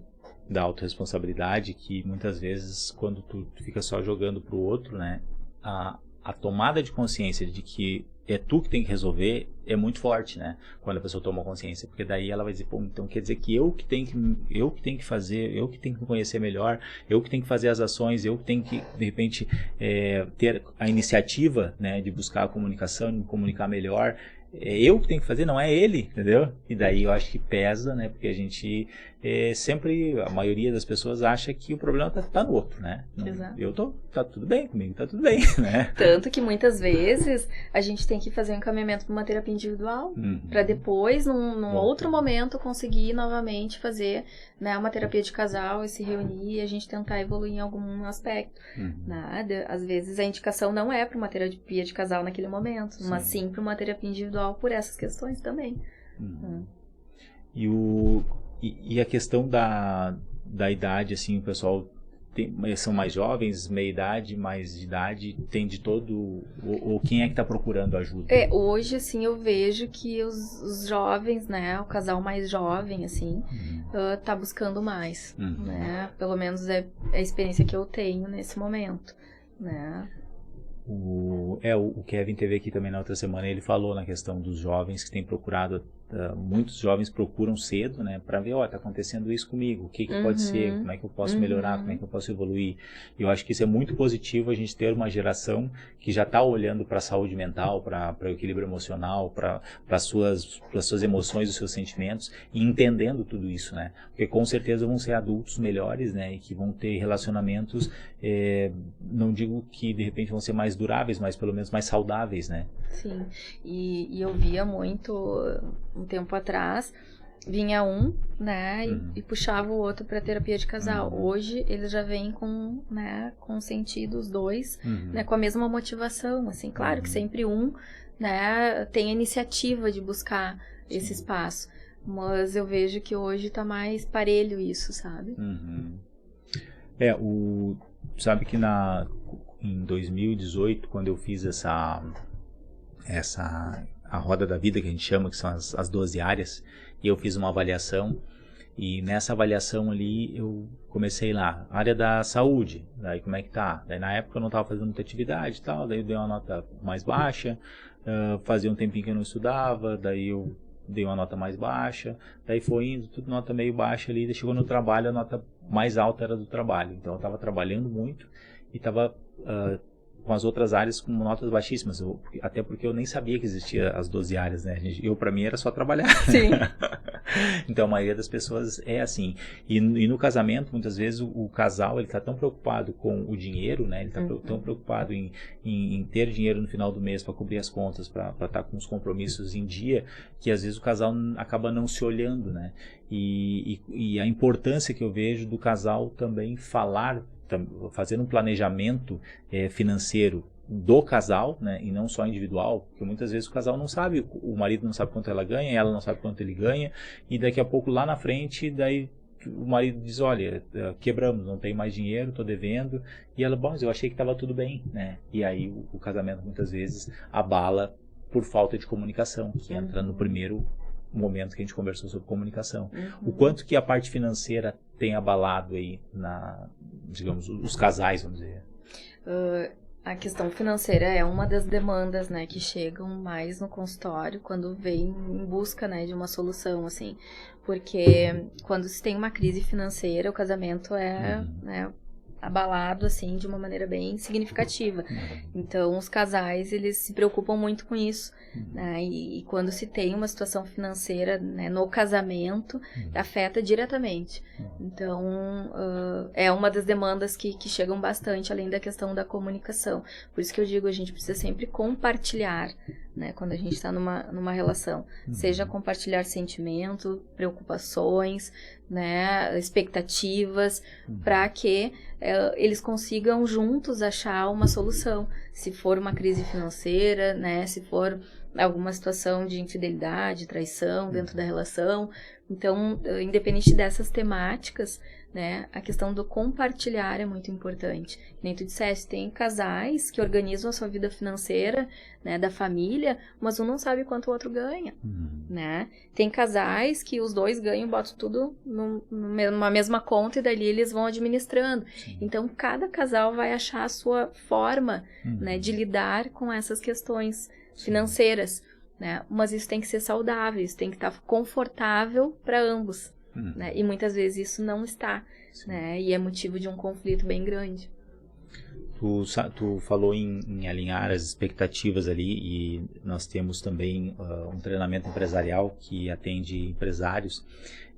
autorresponsabilidade, que muitas vezes, quando tu fica só jogando pro outro, né, a tomada de consciência de que é tu que tem que resolver é muito forte, né? Quando a pessoa toma consciência, porque daí ela vai dizer, pô, então quer dizer que eu que tenho que fazer, eu que tenho que me conhecer melhor, eu que tenho que fazer as ações, eu que tenho que, de repente, ter a iniciativa, né, de buscar a comunicação, de me comunicar melhor. É eu que tenho que fazer, não é ele, entendeu? E daí eu acho que pesa, né? Porque a gente sempre, a maioria das pessoas acha que o problema tá no outro, né? Exato. Tá tudo bem comigo, tá tudo bem, né? Tanto que muitas vezes a gente tem que fazer um encaminhamento para uma terapia individual, para depois, num outro momento, conseguir novamente fazer, né, uma terapia de casal e se reunir e a gente tentar evoluir em algum aspecto. Né? Às vezes a indicação não é para uma terapia de casal naquele momento, mas sim para uma terapia individual por essas questões também. E a questão da idade, assim, o pessoal são mais jovens, meia idade, mais de idade, tem de todo, ou quem é que está procurando ajuda? Hoje, assim, eu vejo que os jovens, né, o casal mais jovem, assim, tá buscando mais, né, pelo menos é a experiência que eu tenho nesse momento, né. O Kevin teve aqui também na outra semana, ele falou na questão dos jovens que têm procurado, muitos jovens procuram cedo, né, para ver, tá acontecendo isso comigo, o que pode ser, como é que eu posso melhorar, como é que eu posso evoluir. E eu acho que isso é muito positivo, a gente ter uma geração que já está olhando para a saúde mental, para o equilíbrio emocional, para as suas emoções, os seus sentimentos, e entendendo tudo isso, né, porque com certeza vão ser adultos melhores, né, e que vão ter relacionamentos, não digo que de repente vão ser mais duráveis, mas pelo menos mais saudáveis, né. Sim, e eu via muito, um tempo atrás, vinha um, né, e puxava o outro para terapia de casal. Hoje, eles já vêm com, né, com sentido os dois, né, com a mesma motivação, assim, claro que sempre um, né, tem a iniciativa de buscar esse espaço, mas eu vejo que hoje tá mais parelho isso, sabe? Sabe que em 2018, quando eu fiz a roda da vida, que a gente chama, que são as 12 áreas, e eu fiz uma avaliação, e nessa avaliação ali eu comecei lá, área da saúde, daí como é que tá? Daí na época eu não estava fazendo muita atividade e tal, daí eu dei uma nota mais baixa, fazia um tempinho que eu não estudava, daí eu dei uma nota mais baixa, daí foi indo, tudo nota meio baixa ali, daí chegou no trabalho, a nota mais alta era do trabalho, então eu estava trabalhando muito e estava com as outras áreas com notas baixíssimas, até porque eu nem sabia que existia as 12 áreas, né? Para mim era só trabalhar. Sim. Então a maioria das pessoas é assim. E no casamento, muitas vezes o casal, ele está tão preocupado com o dinheiro, né? Ele está tão preocupado em ter dinheiro no final do mês para cobrir as contas, para estar com os compromissos em dia, que às vezes o casal acaba não se olhando, né? E a importância que eu vejo do casal também falar fazendo um planejamento financeiro do casal, né, e não só individual, porque muitas vezes o casal não sabe, o marido não sabe quanto ela ganha, ela não sabe quanto ele ganha, e daqui a pouco lá na frente, daí o marido diz, olha, quebramos, não tenho mais dinheiro, estou devendo, e ela, bom, mas eu achei que estava tudo bem, né, e aí o casamento muitas vezes abala por falta de comunicação, que entra no primeiro momento que a gente conversou sobre comunicação. O quanto que a parte financeira tem abalado aí, digamos, os casais, vamos dizer. A questão financeira é uma das demandas, né, que chegam mais no consultório quando vem em busca, né, de uma solução, assim, porque quando se tem uma crise financeira, o casamento é, né, abalado, assim, de uma maneira bem significativa. Então, os casais, eles se preocupam muito com isso, né, e quando se tem uma situação financeira, né, no casamento, afeta diretamente. Então, é uma das demandas que chegam bastante, além da questão da comunicação. Por isso que eu digo, a gente precisa sempre compartilhar, né, quando a gente está numa relação. Seja compartilhar sentimento, preocupações, né, expectativas, para que eles consigam juntos achar uma solução. Se for uma crise financeira, né, se for alguma situação de infidelidade, traição dentro da relação. Então, independente dessas temáticas, né, a questão do compartilhar é muito importante. Nem tu disseste, tem casais que organizam a sua vida financeira, né, da família, mas um não sabe quanto o outro ganha, né? Tem casais que os dois ganham, botam tudo numa mesma conta e dali eles vão administrando. Então, cada casal vai achar a sua forma, né, de lidar com essas questões financeiras, né? Mas isso tem que ser saudável, isso tem que estar confortável para ambos, né? E muitas vezes isso não está, né? E é motivo de um conflito bem grande. Tu falou em alinhar as expectativas ali, e nós temos também um treinamento empresarial que atende empresários,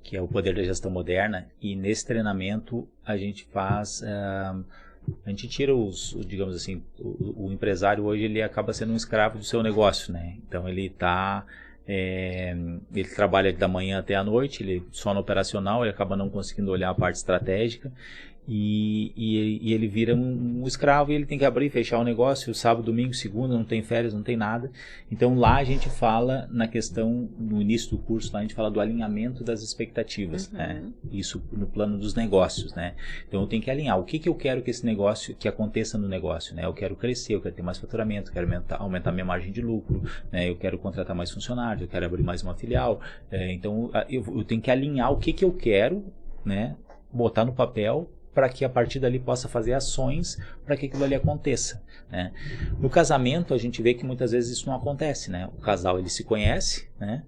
que é o Poder da Gestão Moderna, e nesse treinamento a gente faz... a gente tira digamos assim, o empresário hoje ele acaba sendo um escravo do seu negócio, né? Então ele trabalha da manhã até a noite, ele só no operacional, ele acaba não conseguindo olhar a parte estratégica, e ele vira um escravo, e ele tem que abrir e fechar o negócio sábado, domingo, segunda, não tem férias, não tem nada. Então lá a gente fala na questão, no início do curso, lá a gente fala do alinhamento das expectativas, né? Isso no plano dos negócios, né? Então eu tenho que alinhar o que eu quero que esse negócio, que aconteça no negócio, né? Eu quero crescer, eu quero ter mais faturamento, eu quero aumentar minha margem de lucro, né? Eu quero contratar mais funcionários, eu quero abrir mais uma filial, então eu tenho que alinhar o que eu quero, né? Botar no papel, para que a partir dali possa fazer ações para que aquilo ali aconteça, né? No casamento a gente vê que muitas vezes isso não acontece, né? O casal ele se conhece, né?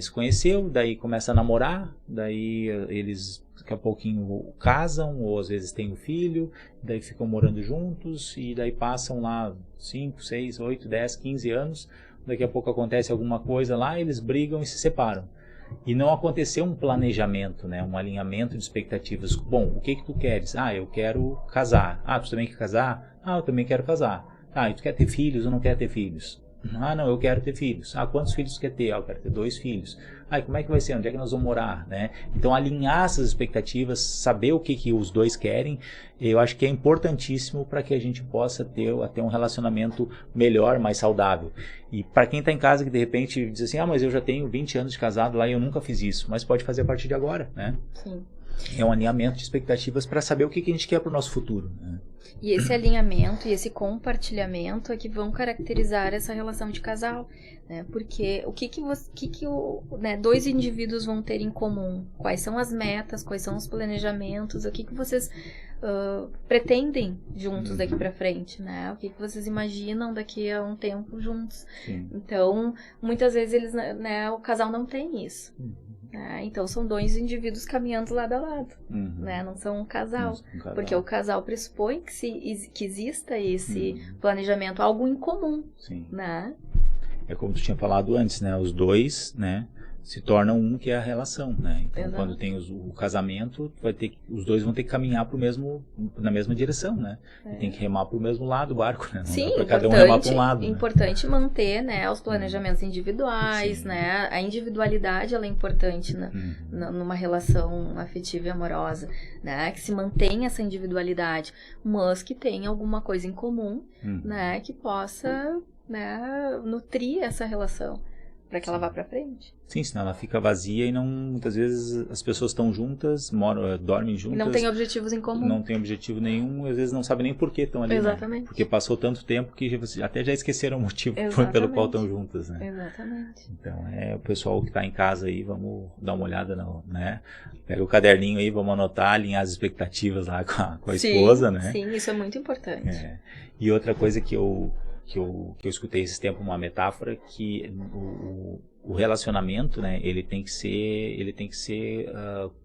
Se conheceu, daí começa a namorar, daí eles daqui a pouquinho casam, ou às vezes têm um filho, daí ficam morando juntos, e daí passam lá 5, 6, 8, 10, 15 anos, daqui a pouco acontece alguma coisa lá, eles brigam e se separam. E não aconteceu um planejamento, né? Um alinhamento de expectativas. Bom, o que tu queres? Eu quero casar. Tu também quer casar? Eu também quero casar. E tu quer ter filhos ou não quer ter filhos? Não, eu quero ter filhos. Quantos filhos tu quer ter? Eu quero ter 2 filhos. E como é que vai ser? Onde é que nós vamos morar, né? Então, alinhar essas expectativas, saber o que os dois querem, eu acho que é importantíssimo para que a gente possa ter um relacionamento melhor, mais saudável. E para quem está em casa que de repente diz assim, mas eu já tenho 20 anos de casado lá e eu nunca fiz isso, mas pode fazer a partir de agora, né? Sim. É um alinhamento de expectativas para saber o que a gente quer para o nosso futuro, né? E esse alinhamento e esse compartilhamento é que vão caracterizar essa relação de casal, né? Porque o que dois indivíduos vão ter em comum? Quais são as metas? Quais são os planejamentos? O que vocês pretendem juntos daqui para frente, né? O que vocês imaginam daqui a um tempo juntos? Sim. Então, muitas vezes né, o casal não tem isso. Então são 2 indivíduos caminhando lado a lado, né? Não são um casal, porque o casal pressupõe que exista esse planejamento, algo em comum, né? É como tu tinha falado antes, né? Os dois, né, se torna um, que é a relação, né? Então, Exato. quando tem o casamento, os dois vão ter que caminhar na mesma direção, né? E tem que remar para o mesmo lado do barco, né? Não Sim, dá para cada um remar para um lado. Importante manter, né, os planejamentos individuais, Sim. né? A individualidade, ela é importante numa relação afetiva e amorosa, né? Que se mantenha essa individualidade, mas que tenha alguma coisa em comum, né? Que possa, né, nutrir essa relação para que ela vá para frente. Sim, senão ela fica vazia e muitas vezes as pessoas estão juntas, dormem juntas. E não tem objetivos em comum. Não tem objetivo nenhum, e às vezes não sabem nem por que estão ali. Exatamente. Né? Porque passou tanto tempo que até já esqueceram o motivo pelo qual estão juntas, né? Exatamente. Então, o pessoal que está em casa aí, vamos dar uma olhada, né? Pega o caderninho aí, vamos anotar, alinhar as expectativas lá com a esposa, né? Sim, isso é muito importante. E outra coisa que eu escutei esse tempo, uma metáfora, que o relacionamento, né, ele tem que ser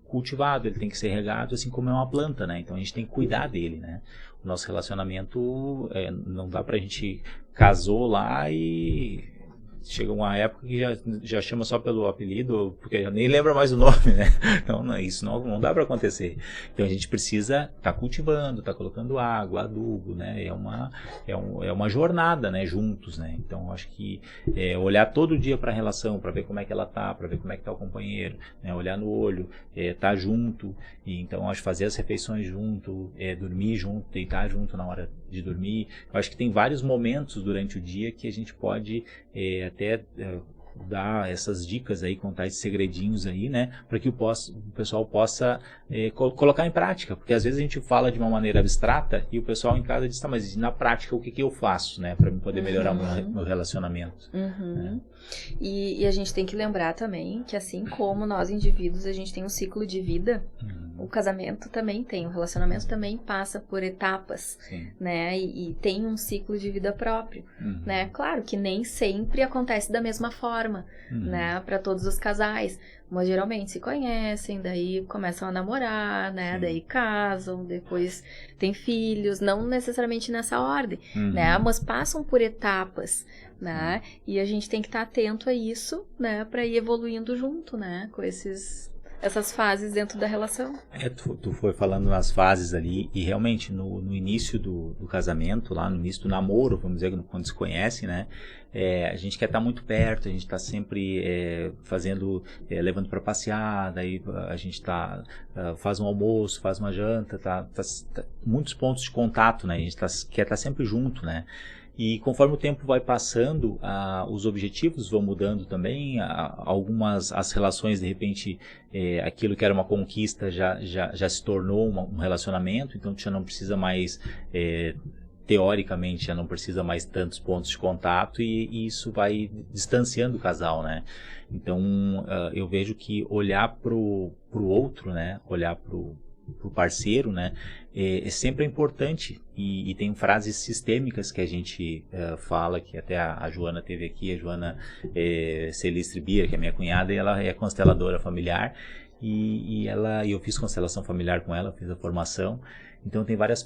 cultivado, ele tem que ser regado, assim como é uma planta, né? Então a gente tem que cuidar dele, né? O nosso relacionamento, não dá pra gente casou lá e chega uma época que já chama só pelo apelido, porque já nem lembra mais o nome, né? Então isso não dá para acontecer. Então a gente precisa estar cultivando, estar colocando água, adubo, né? É uma jornada, né? Juntos, né? Então eu acho que olhar todo dia para a relação, para ver como é que ela tá, para ver como é que tá o companheiro, né? Olhar no olho, estar junto. E então eu acho que fazer as refeições junto, dormir junto, deitar junto na hora de dormir. Eu acho que tem vários momentos durante o dia que a gente pode até dar essas dicas aí, contar esses segredinhos aí, né, para que o pessoal possa colocar em prática, porque às vezes a gente fala de uma maneira abstrata e o pessoal em casa diz, tá, mas na prática o que eu faço, né, para poder melhorar meu relacionamento. Né? E a gente tem que lembrar também que assim como nós indivíduos, a gente tem um ciclo de vida, o casamento também tem, o relacionamento também passa por etapas, né, e tem um ciclo de vida próprio, né, claro que nem sempre acontece da mesma forma, né, para todos os casais, mas geralmente se conhecem, daí começam a namorar, né, daí casam, depois tem filhos, não necessariamente nessa ordem, né, mas passam por etapas, né, e a gente tem que estar atento a isso, né, para ir evoluindo junto, né, com essas fases dentro da relação. Tu foi falando nas fases ali, e realmente no início do casamento, lá no início do namoro, vamos dizer, quando se conhece, né, a gente quer estar muito perto, a gente está sempre levando para passear, daí a gente faz um almoço, faz uma janta, muitos pontos de contato, né, a gente quer estar sempre junto, né. E conforme o tempo vai passando, os objetivos vão mudando também, as relações, de repente, aquilo que era uma conquista já se tornou um relacionamento, então já não precisa mais, teoricamente, já não precisa mais tantos pontos de contato e isso vai distanciando o casal, né? Então, eu vejo que olhar pro outro, né? Olhar pro parceiro, né, sempre é importante e tem frases sistêmicas que a gente fala, que até a Joana teve aqui, a Joana Celistre Bier, que é minha cunhada, e ela é consteladora familiar e eu fiz constelação familiar com ela, fiz a formação, então tem várias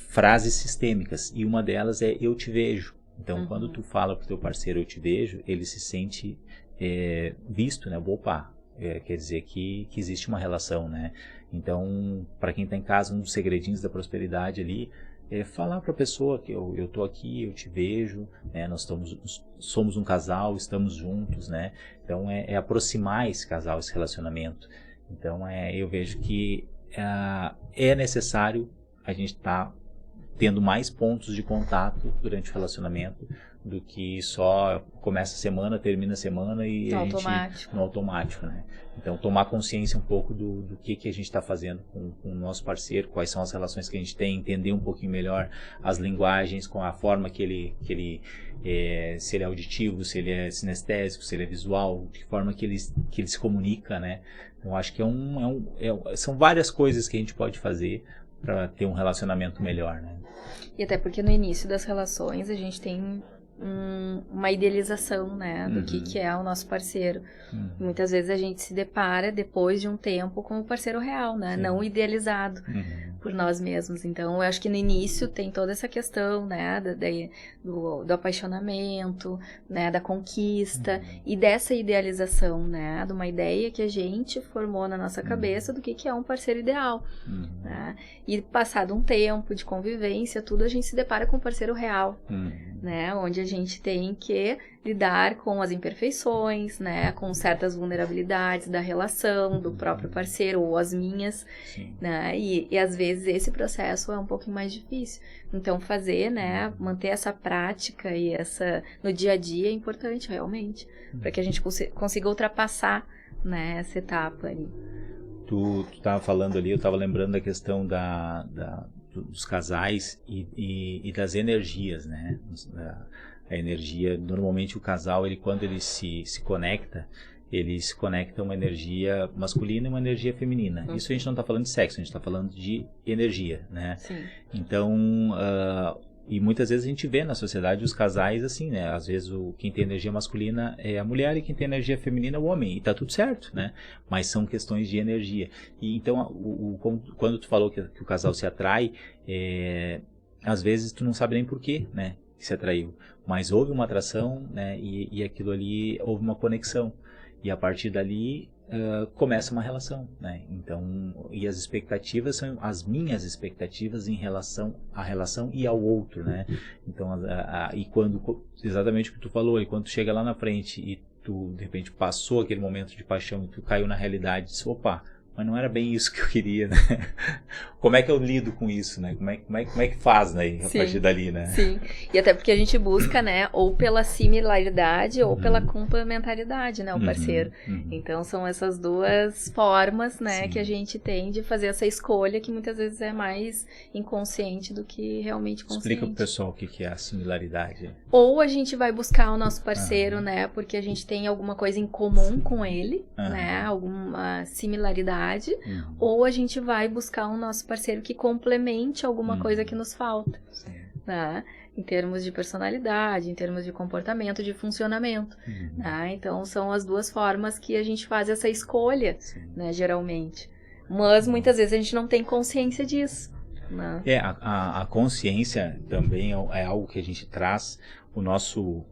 frases sistêmicas e uma delas é eu te vejo. Então quando tu fala pro teu parceiro eu te vejo, ele se sente visto, né, opa, quer dizer que existe uma relação, né? Então, para quem está em casa, um dos segredinhos da prosperidade ali é falar para a pessoa que eu tô aqui, eu te vejo, né? Nós somos um casal, estamos juntos, né? Então, aproximar esse casal, esse relacionamento. Então, eu vejo que é necessário a gente estar tendo mais pontos de contato durante o relacionamento do que só começa a semana, termina a semana e a gente no automático, né? Então tomar consciência um pouco do que a gente está fazendo com o nosso parceiro, quais são as relações que a gente tem, entender um pouquinho melhor as linguagens, com a forma que ele se ele é auditivo, se ele é sinestésico, se ele é visual, de que forma que ele se comunica, né? Então acho que são várias coisas que a gente pode fazer para ter um relacionamento melhor, né? E até porque no início das relações a gente tem uma idealização, né, do que é o nosso parceiro. Muitas vezes a gente se depara depois de um tempo com o parceiro real, né, não idealizado, por nós mesmos. Então, eu acho que no início tem toda essa questão, né, do apaixonamento, né, da conquista e dessa idealização, né, de uma ideia que a gente formou na nossa cabeça do que é um parceiro ideal. Né? E passado um tempo de convivência, tudo, a gente se depara com um parceiro real, né, onde a gente tem que lidar com as imperfeições, né, com certas vulnerabilidades da relação, do próprio parceiro ou as minhas, né, e às vezes esse processo é um pouco mais difícil. Então fazer, né, manter essa prática e no dia a dia é importante realmente, para que a gente consiga ultrapassar, né, essa etapa ali. Tu estava falando ali, eu estava lembrando da questão dos casais e das energias, né? A energia, normalmente o casal, quando ele se conecta a uma energia masculina e uma energia feminina. Isso a gente não está falando de sexo, a gente está falando de energia, né? Sim. Então, e muitas vezes a gente vê na sociedade os casais assim, né? Às vezes quem tem energia masculina é a mulher e quem tem energia feminina é o homem. E tá tudo certo, né? Mas são questões de energia. E então, quando tu falou que o casal se atrai, às vezes tu não sabe nem por quê, né? Que se atraiu. Mas houve uma atração, né? E aquilo ali, houve uma conexão. E a partir dali começa uma relação, né? Então, e as expectativas são as minhas expectativas em relação à relação e ao outro, né? Então, e quando, exatamente o que tu falou, e quando tu chega lá na frente e tu, de repente, passou aquele momento de paixão e tu caiu na realidade, disse, opa, mas não era bem isso que eu queria, né? Como é que eu lido com isso, né? Como é que faz, né? A partir dali, né? Sim, e até porque a gente busca, né? Ou pela similaridade ou pela complementaridade, né? O parceiro. Então, são essas duas formas, né? Que a gente tem de fazer essa escolha que muitas vezes é mais inconsciente do que realmente consciente. Explica pro pessoal o que é a similaridade. Ou a gente vai buscar o nosso parceiro, né? Porque a gente tem alguma coisa em comum com ele, né? Alguma similaridade. Ou a gente vai buscar um nosso parceiro que complemente alguma coisa que nos falta, né? Em termos de personalidade, em termos de comportamento, de funcionamento, né? Então são as duas formas que a gente faz essa escolha, né, geralmente, mas muitas vezes a gente não tem consciência disso, né? A consciência também é algo que a gente traz. O nosso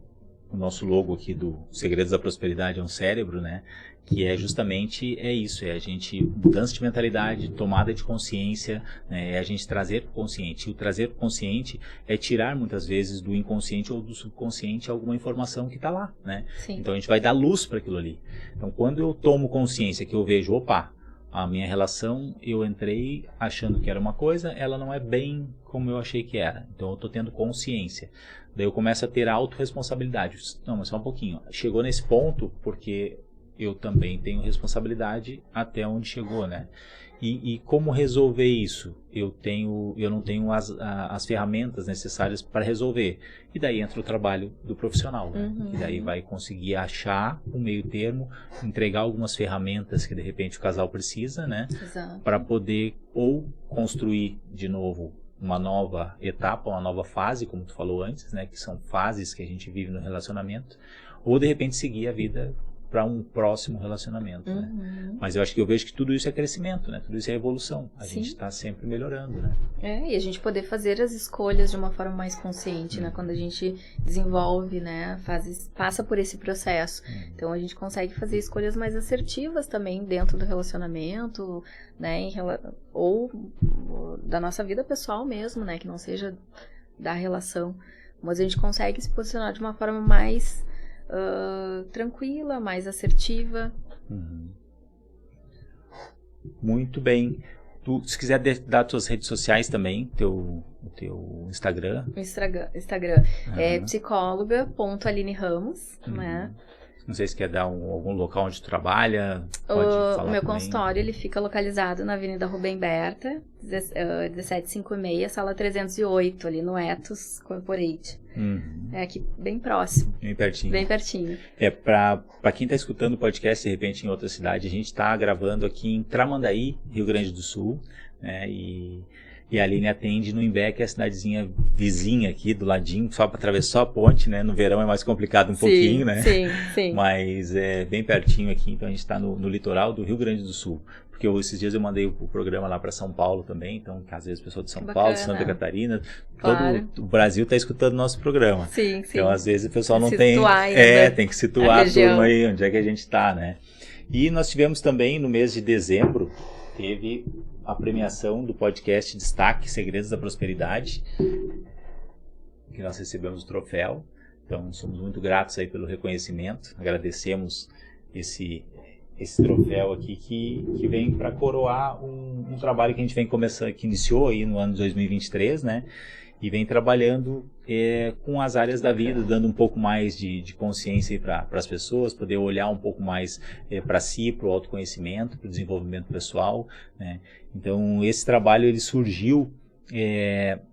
logo aqui do Segredos da Prosperidade é um cérebro, né? Que é justamente isso, é a gente, mudança de mentalidade, tomada de consciência, né, é a gente trazer para o consciente. E o trazer para o consciente é tirar muitas vezes do inconsciente ou do subconsciente alguma informação que está lá, né? Então a gente vai dar luz para aquilo ali. Então quando eu tomo consciência, que eu vejo, opa, a minha relação, eu entrei achando que era uma coisa, ela não é bem como eu achei que era. Então eu estou tendo consciência. Daí eu começo a ter autorresponsabilidade. Não, mas só um pouquinho. Chegou nesse ponto porque eu também tenho responsabilidade até onde chegou, né? E como resolver isso? Eu não tenho as ferramentas necessárias para resolver. E daí entra o trabalho do profissional, né? E daí vai conseguir achar um meio termo, entregar algumas ferramentas que de repente o casal precisa, né? Para poder ou construir de novo uma nova etapa, uma nova fase, como tu falou antes, né? Que são fases que a gente vive no relacionamento, ou de repente seguir a vida para um próximo relacionamento, né? Mas eu acho que eu vejo que tudo isso é crescimento, né? Tudo isso é evolução. A gente está sempre melhorando, né? E a gente poder fazer as escolhas de uma forma mais consciente, né? Quando a gente desenvolve, né? Passa por esse processo. Então a gente consegue fazer escolhas mais assertivas também dentro do relacionamento, né? Ou da nossa vida pessoal mesmo, né? Que não seja da relação. Mas a gente consegue se posicionar de uma forma mais tranquila, mais assertiva. Muito bem. Se quiser dar tuas redes sociais também, o teu Instagram. O Instagram é psicóloga.aline.ramos, né? Não sei se quer dar algum local onde tu trabalha. Pode falar o meu também. consultório, ele fica localizado na Avenida Rubem Berta, 1756, sala 308, ali no Ethos Corporate. É aqui bem próximo. Bem pertinho. Bem pertinho. Pra quem está escutando o podcast, de repente, em outra cidade, a gente está gravando aqui em Tramandaí, Rio Grande do Sul, né? E E a Aline atende no Imbé, que é a cidadezinha vizinha aqui, do ladinho, só para atravessar a ponte, né? No verão é mais complicado pouquinho, né? Sim. Mas é bem pertinho aqui, então a gente está no litoral do Rio Grande do Sul. Porque esses dias eu mandei o programa lá para São Paulo também, então às vezes pessoal de São Paulo, Santa Catarina, claro. Todo o Brasil está escutando o nosso programa. Sim. Então às vezes o pessoal não tem que situar a turma aí, onde é que a gente está, né? E nós tivemos também no mês de dezembro, teve a premiação do podcast Destaque Segredos da Prosperidade, que nós recebemos o troféu. Então somos muito gratos aí pelo reconhecimento, agradecemos esse troféu aqui que vem para coroar um trabalho que a gente vem começando, que iniciou aí no ano de 2023, né? E vem trabalhando com as áreas da vida, dando um pouco mais de consciência para as pessoas, poder olhar um pouco mais para si, para o autoconhecimento, para o desenvolvimento pessoal, né? Então esse trabalho ele surgiu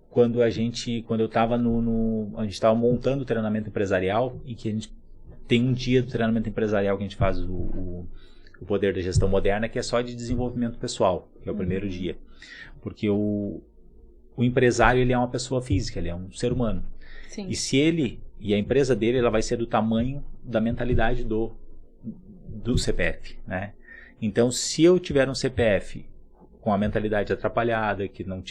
quando eu estava a gente estava montando o treinamento empresarial, e que a gente tem um dia do treinamento empresarial que a gente faz o Poder da Gestão Moderna, que é só de desenvolvimento pessoal, que é o primeiro dia. Porque o empresário, ele é uma pessoa física, ele é um ser humano. Sim. E a empresa dele, ela vai ser do tamanho da mentalidade do CPF, né? Então, se eu tiver um CPF com a mentalidade atrapalhada, que não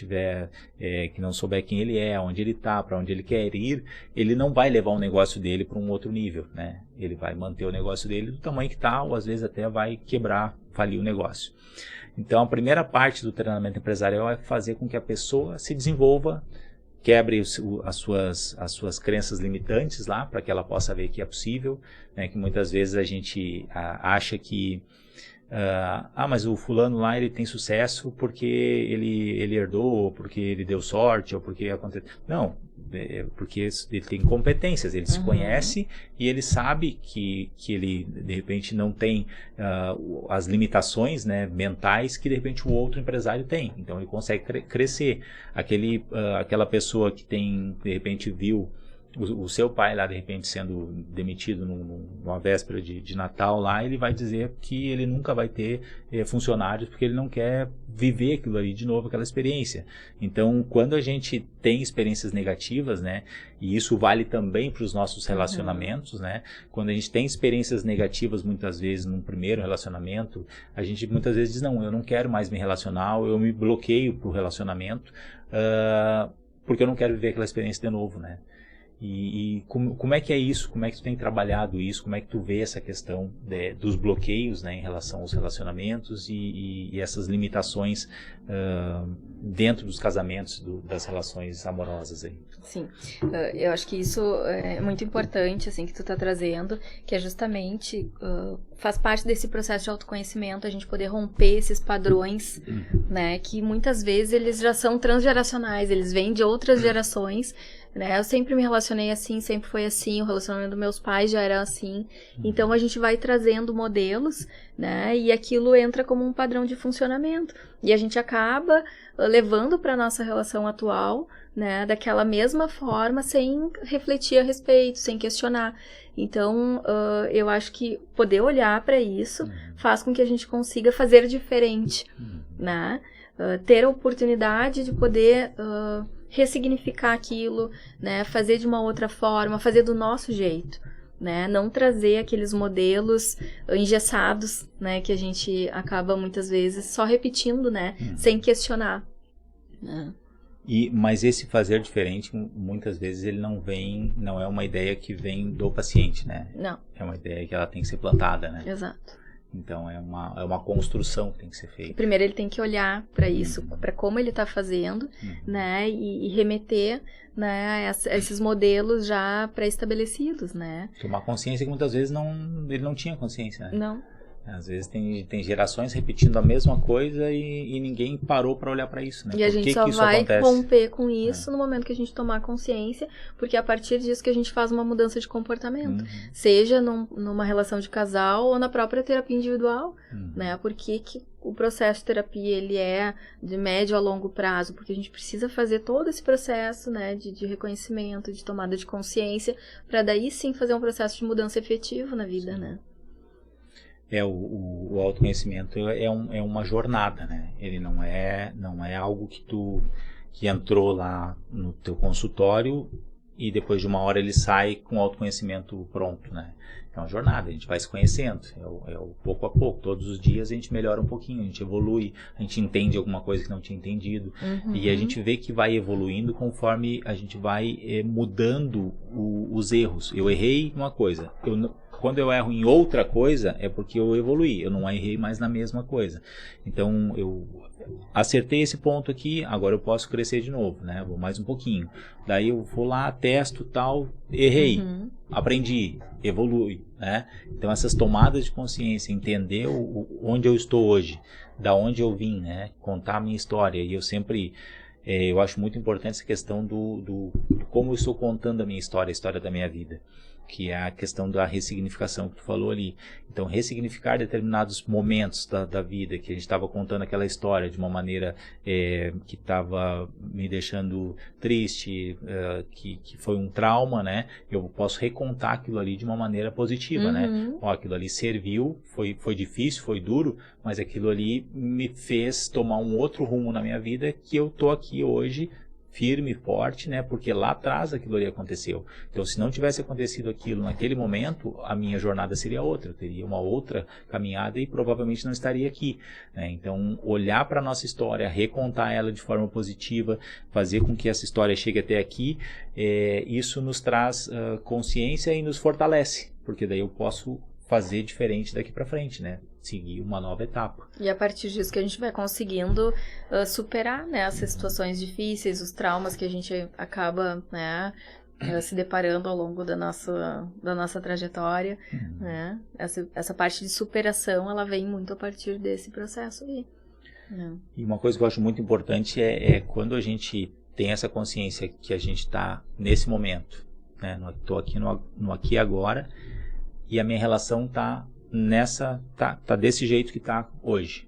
souber quem ele é, onde ele está, para onde ele quer ir, ele não vai levar o negócio dele para um outro nível, né? Ele vai manter o negócio dele do tamanho que está, ou às vezes até vai falir o negócio. Então, a primeira parte do treinamento empresarial é fazer com que a pessoa se desenvolva, quebre as suas crenças limitantes lá, para que ela possa ver que é possível, né? Que muitas vezes a gente acha que mas o fulano lá ele tem sucesso porque ele herdou, ou porque ele deu sorte, ou porque aconteceu. Não, porque ele tem competências, ele se conhece e ele sabe que ele de repente não tem as limitações, né, mentais que de repente o outro empresário tem. Então ele consegue crescer. Aquela pessoa que tem, de repente viu o seu pai lá de repente sendo demitido numa véspera de Natal lá, ele vai dizer que ele nunca vai ter funcionários porque ele não quer viver aquilo ali de novo, aquela experiência. Então, quando a gente tem experiências negativas, né, e isso vale também para os nossos relacionamentos, né, quando a gente tem experiências negativas muitas vezes num primeiro relacionamento, a gente muitas vezes diz, não, eu não quero mais me relacionar, eu me bloqueio para o relacionamento, porque eu não quero viver aquela experiência de novo, né. E como é que é isso? Como é que tu tem trabalhado isso? Como é que tu vê essa questão dos bloqueios, né, em relação aos relacionamentos e essas limitações dentro dos casamentos, das relações amorosas aí? Sim, eu acho que isso é muito importante, assim, que tu tá trazendo, que é justamente, faz parte desse processo de autoconhecimento, a gente poder romper esses padrões, né, que muitas vezes eles já são transgeracionais, eles vêm de outras gerações, né, eu sempre me relacionei assim, sempre foi assim, o relacionamento dos meus pais já era assim, então a gente vai trazendo modelos, né, e aquilo entra como um padrão de funcionamento, e a gente acaba levando para nossa relação atual, né, daquela mesma forma, sem refletir a respeito, sem questionar. Então, eu acho que poder olhar para isso faz com que a gente consiga fazer diferente, né, ter a oportunidade de poder ressignificar aquilo, né, fazer de uma outra forma, fazer do nosso jeito, né, não trazer aqueles modelos engessados, né, que a gente acaba muitas vezes só repetindo, né, sem questionar, né. Mas esse fazer diferente, muitas vezes ele não é uma ideia que vem do paciente, né? Não. É uma ideia que ela tem que ser plantada, né? Exato. Então é uma construção que tem que ser feita. Primeiro ele tem que olhar para isso, para como ele está fazendo, né, e remeter, né, a esses modelos já pré-estabelecidos, né. Tomar consciência que muitas vezes ele não tinha consciência, né? Não. Às vezes tem gerações repetindo a mesma coisa e ninguém parou para olhar para isso, né? E a gente só vai romper com isso no momento que a gente tomar consciência, porque é a partir disso que a gente faz uma mudança de comportamento, seja numa relação de casal ou na própria terapia individual, né? Porque o processo de terapia ele é de médio a longo prazo, porque a gente precisa fazer todo esse processo, né, de reconhecimento, de tomada de consciência, para daí sim fazer um processo de mudança efetivo na vida, né? O autoconhecimento é uma jornada, né? Ele não é algo que tu que entrou lá no teu consultório e depois de uma hora ele sai com o autoconhecimento pronto, né? É uma jornada, a gente vai se conhecendo, é o pouco a pouco, todos os dias a gente melhora um pouquinho, a gente evolui, a gente entende alguma coisa que não tinha entendido, e a gente vê que vai evoluindo conforme a gente vai mudando os erros. Eu errei uma coisa, quando eu erro em outra coisa é porque eu evoluí, eu não errei mais na mesma coisa. Então eu acertei esse ponto aqui, agora eu posso crescer de novo, né? Vou mais um pouquinho. Daí eu vou lá, testo tal, errei, aprendi, evolui, né? Então essas tomadas de consciência, entender onde eu estou hoje, da onde eu vim, né? Contar a minha história. E eu sempre, eu acho muito importante essa questão do como eu estou contando a minha história, a história da minha vida, que é a questão da ressignificação que tu falou ali. Então, ressignificar determinados momentos da vida, que a gente estava contando aquela história de uma maneira que estava me deixando triste, que foi um trauma, né? Eu posso recontar aquilo ali de uma maneira positiva, né? Ó, aquilo ali serviu, foi difícil, foi duro, mas aquilo ali me fez tomar um outro rumo na minha vida, que eu tô aqui hoje firme, forte, né? Porque lá atrás aquilo ali aconteceu. Então, se não tivesse acontecido aquilo naquele momento, a minha jornada seria outra. Eu teria uma outra caminhada e provavelmente não estaria aqui, né? Então, olhar para a nossa história, recontar ela de forma positiva, fazer com que essa história chegue até aqui, isso nos traz consciência e nos fortalece, porque daí eu posso fazer diferente daqui para frente, né? Seguir uma nova etapa. E a partir disso que a gente vai conseguindo superar, né, essas situações difíceis, os traumas que a gente acaba, né, se deparando ao longo da nossa trajetória, né? Essa parte de superação, ela vem muito a partir desse processo aí. Né? E uma coisa que eu acho muito importante é quando a gente tem essa consciência que a gente está nesse momento, né? Estou aqui no aqui e agora, e a minha relação tá desse jeito que tá hoje.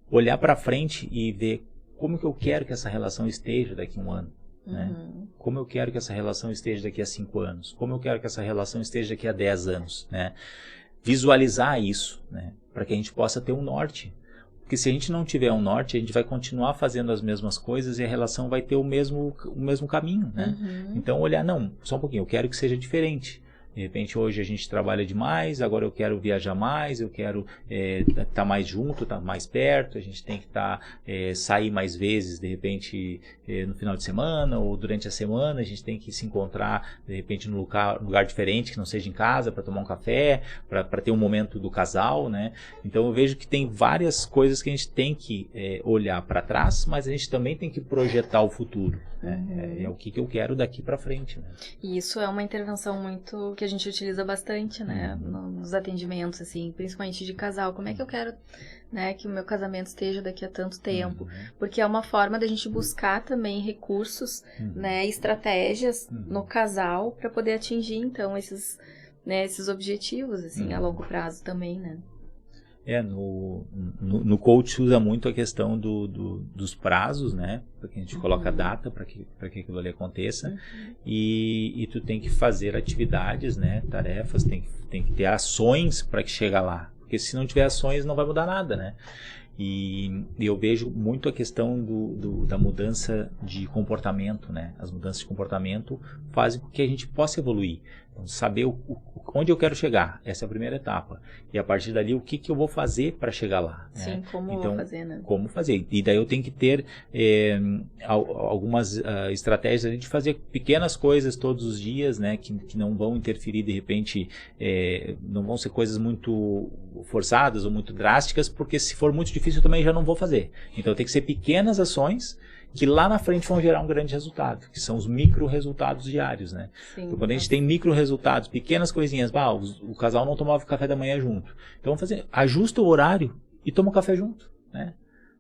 Olhar para frente e ver como que eu quero que essa relação esteja daqui a um ano, né? Como eu quero que essa relação esteja daqui a 5 anos, como eu quero que essa relação esteja daqui a 10 anos, né? Visualizar isso, né? Para que a gente possa ter um norte. Porque se a gente não tiver um norte, a gente vai continuar fazendo as mesmas coisas e a relação vai ter o mesmo caminho, né? Então olhar, não, só um pouquinho, eu quero que seja diferente. De repente hoje a gente trabalha demais, agora eu quero viajar mais, eu quero estar mais junto, estar mais perto, a gente tem que sair mais vezes, de repente no final de semana ou durante a semana, a gente tem que se encontrar de repente num lugar diferente, que não seja em casa, para tomar um café, para ter um momento do casal, né? Então eu vejo que tem várias coisas que a gente tem que olhar para trás, mas a gente também tem que projetar o futuro, né? É o que eu quero daqui para frente, né? E isso é uma intervenção muito que a gente utiliza bastante, né, nos atendimentos, assim, principalmente de casal. Como é que eu quero, né, que o meu casamento esteja daqui a tanto tempo? Porque é uma forma da gente buscar também recursos, né, estratégias no casal para poder atingir, então, esses objetivos, assim, a longo prazo também, né? No coach usa muito a questão dos prazos, né? Para que a gente coloca a data para que aquilo ali aconteça. E tu tem que fazer atividades, né? Tarefas, tem que ter ações para que chegue lá. Porque se não tiver ações, não vai mudar nada, né? E eu vejo muito a questão da mudança de comportamento, né? As mudanças de comportamento fazem com que a gente possa evoluir. Então, saber onde eu quero chegar, essa é a primeira etapa. E a partir dali, o que eu vou fazer para chegar lá? Sim, né? como então, vou fazer, né? Como fazer. E daí eu tenho que ter algumas estratégias de fazer pequenas coisas todos os dias, né? Que não vão interferir, de repente, não vão ser coisas muito forçadas ou muito drásticas, porque se for muito difícil eu também já não vou fazer. Então tem que ser pequenas ações que lá na frente vão gerar um grande resultado, que são os micro resultados diários, né? Sim, então, quando a gente tem micro resultados, pequenas coisinhas, o casal não tomava café da manhã junto, então vamos fazer, ajusta o horário e toma um café junto, né?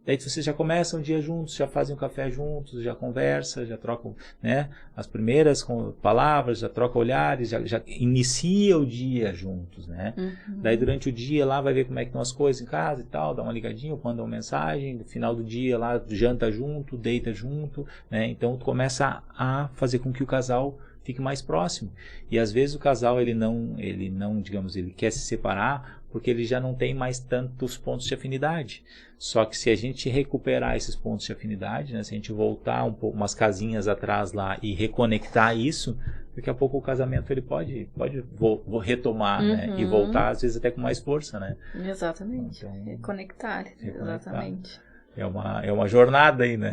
Daí vocês já começam o dia juntos, já fazem um café juntos, já conversam, já trocam, né, as primeiras palavras, já trocam olhares, já inicia o dia juntos, né? Daí durante o dia lá vai ver como é que estão as coisas em casa e tal, dá uma ligadinha, manda uma mensagem, no final do dia lá janta junto, deita junto, né? Então começa a fazer com que o casal fique mais próximo. E às vezes o casal ele não, digamos, ele quer se separar porque ele já não tem mais tantos pontos de afinidade. Só que se a gente recuperar esses pontos de afinidade, né, se a gente voltar um pouco, umas casinhas atrás lá e reconectar isso, daqui a pouco o casamento ele pode retomar, né, e voltar às vezes até com mais força, né? Exatamente. Então, reconectar. Exatamente. É uma jornada aí, né?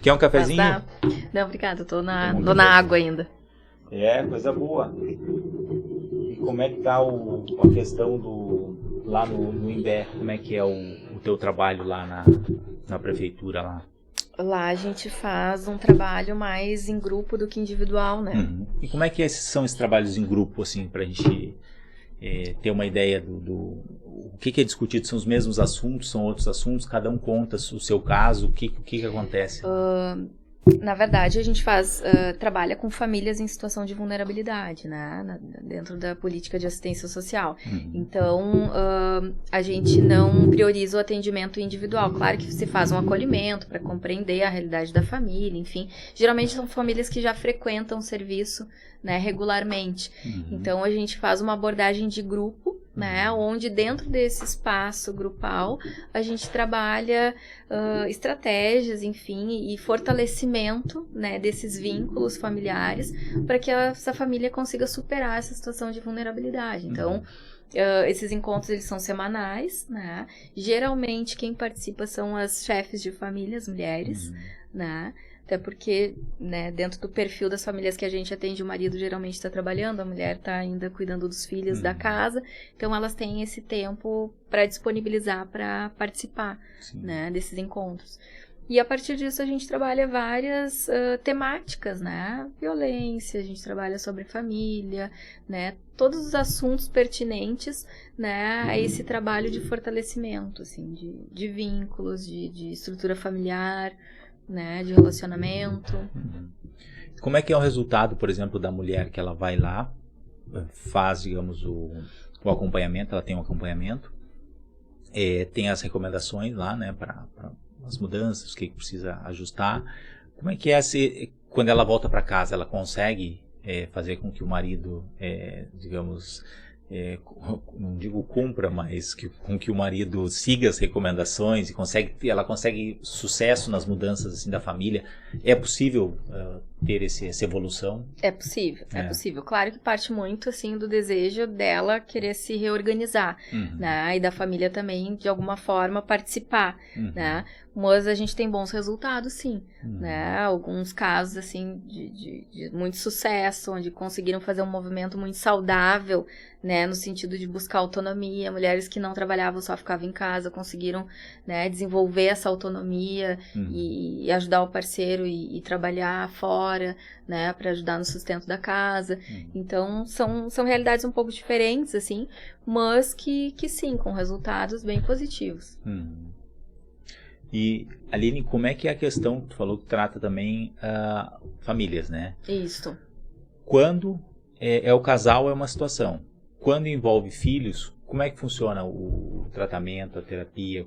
Quer um cafezinho? Não, obrigada, tô na água ainda. Coisa boa. E como é que tá a questão lá no Imbé? Como é que é o teu trabalho lá na prefeitura lá? Lá a gente faz um trabalho mais em grupo do que individual, né? E como é que são esses trabalhos em grupo, assim, pra gente ter uma ideia o que é discutido? São os mesmos assuntos, são outros assuntos? Cada um conta o seu caso? O que acontece? Na verdade, a gente trabalha com famílias em situação de vulnerabilidade, né? Dentro da política de assistência social. Então, a gente não prioriza o atendimento individual. Claro que se faz um acolhimento para compreender a realidade da família, enfim. Geralmente são famílias que já frequentam o serviço, né, regularmente. Então, a gente faz uma abordagem de grupo, né, onde dentro desse espaço grupal a gente trabalha estratégias, enfim, e fortalecimento, né, desses vínculos familiares para que essa família consiga superar essa situação de vulnerabilidade. Então, esses encontros eles são semanais, né? Geralmente quem participa são as chefes de família, as mulheres, né? Até porque, né, dentro do perfil das famílias que a gente atende, o marido geralmente está trabalhando, a mulher está ainda cuidando dos filhos da casa. Então, elas têm esse tempo para disponibilizar para participar, né, desses encontros. E a partir disso, a gente trabalha várias temáticas, né? Violência, a gente trabalha sobre família, né? Todos os assuntos pertinentes, né, a esse trabalho de fortalecimento, assim, de vínculos, de estrutura familiar, né, de relacionamento. Como é que é o resultado, por exemplo, da mulher que ela vai lá, faz, digamos, o acompanhamento, ela tem um acompanhamento, tem as recomendações lá, né, para as mudanças, o que precisa ajustar. Como é que é quando ela volta para casa, ela consegue fazer com que o marido, digamos, não digo cumpra, mas com que o marido siga as recomendações e ela consegue sucesso nas mudanças assim, da família? É possível ter essa evolução? É possível. Claro que parte muito assim do desejo dela querer se reorganizar, né? E da família também, de alguma forma, participar, né? Mas a gente tem bons resultados, sim, né? Alguns casos, assim, de muito sucesso, onde conseguiram fazer um movimento muito saudável, né? No sentido de buscar autonomia. Mulheres que não trabalhavam, só ficavam em casa, conseguiram, né, desenvolver essa autonomia e ajudar o parceiro e trabalhar fora, né? Para ajudar no sustento da casa. Então, são realidades um pouco diferentes, assim, mas que sim, com resultados bem positivos. E, Aline, como é que é a questão, tu falou que trata também famílias, né? Isso. Quando o casal é uma situação. Quando envolve filhos, como é que funciona o tratamento, a terapia?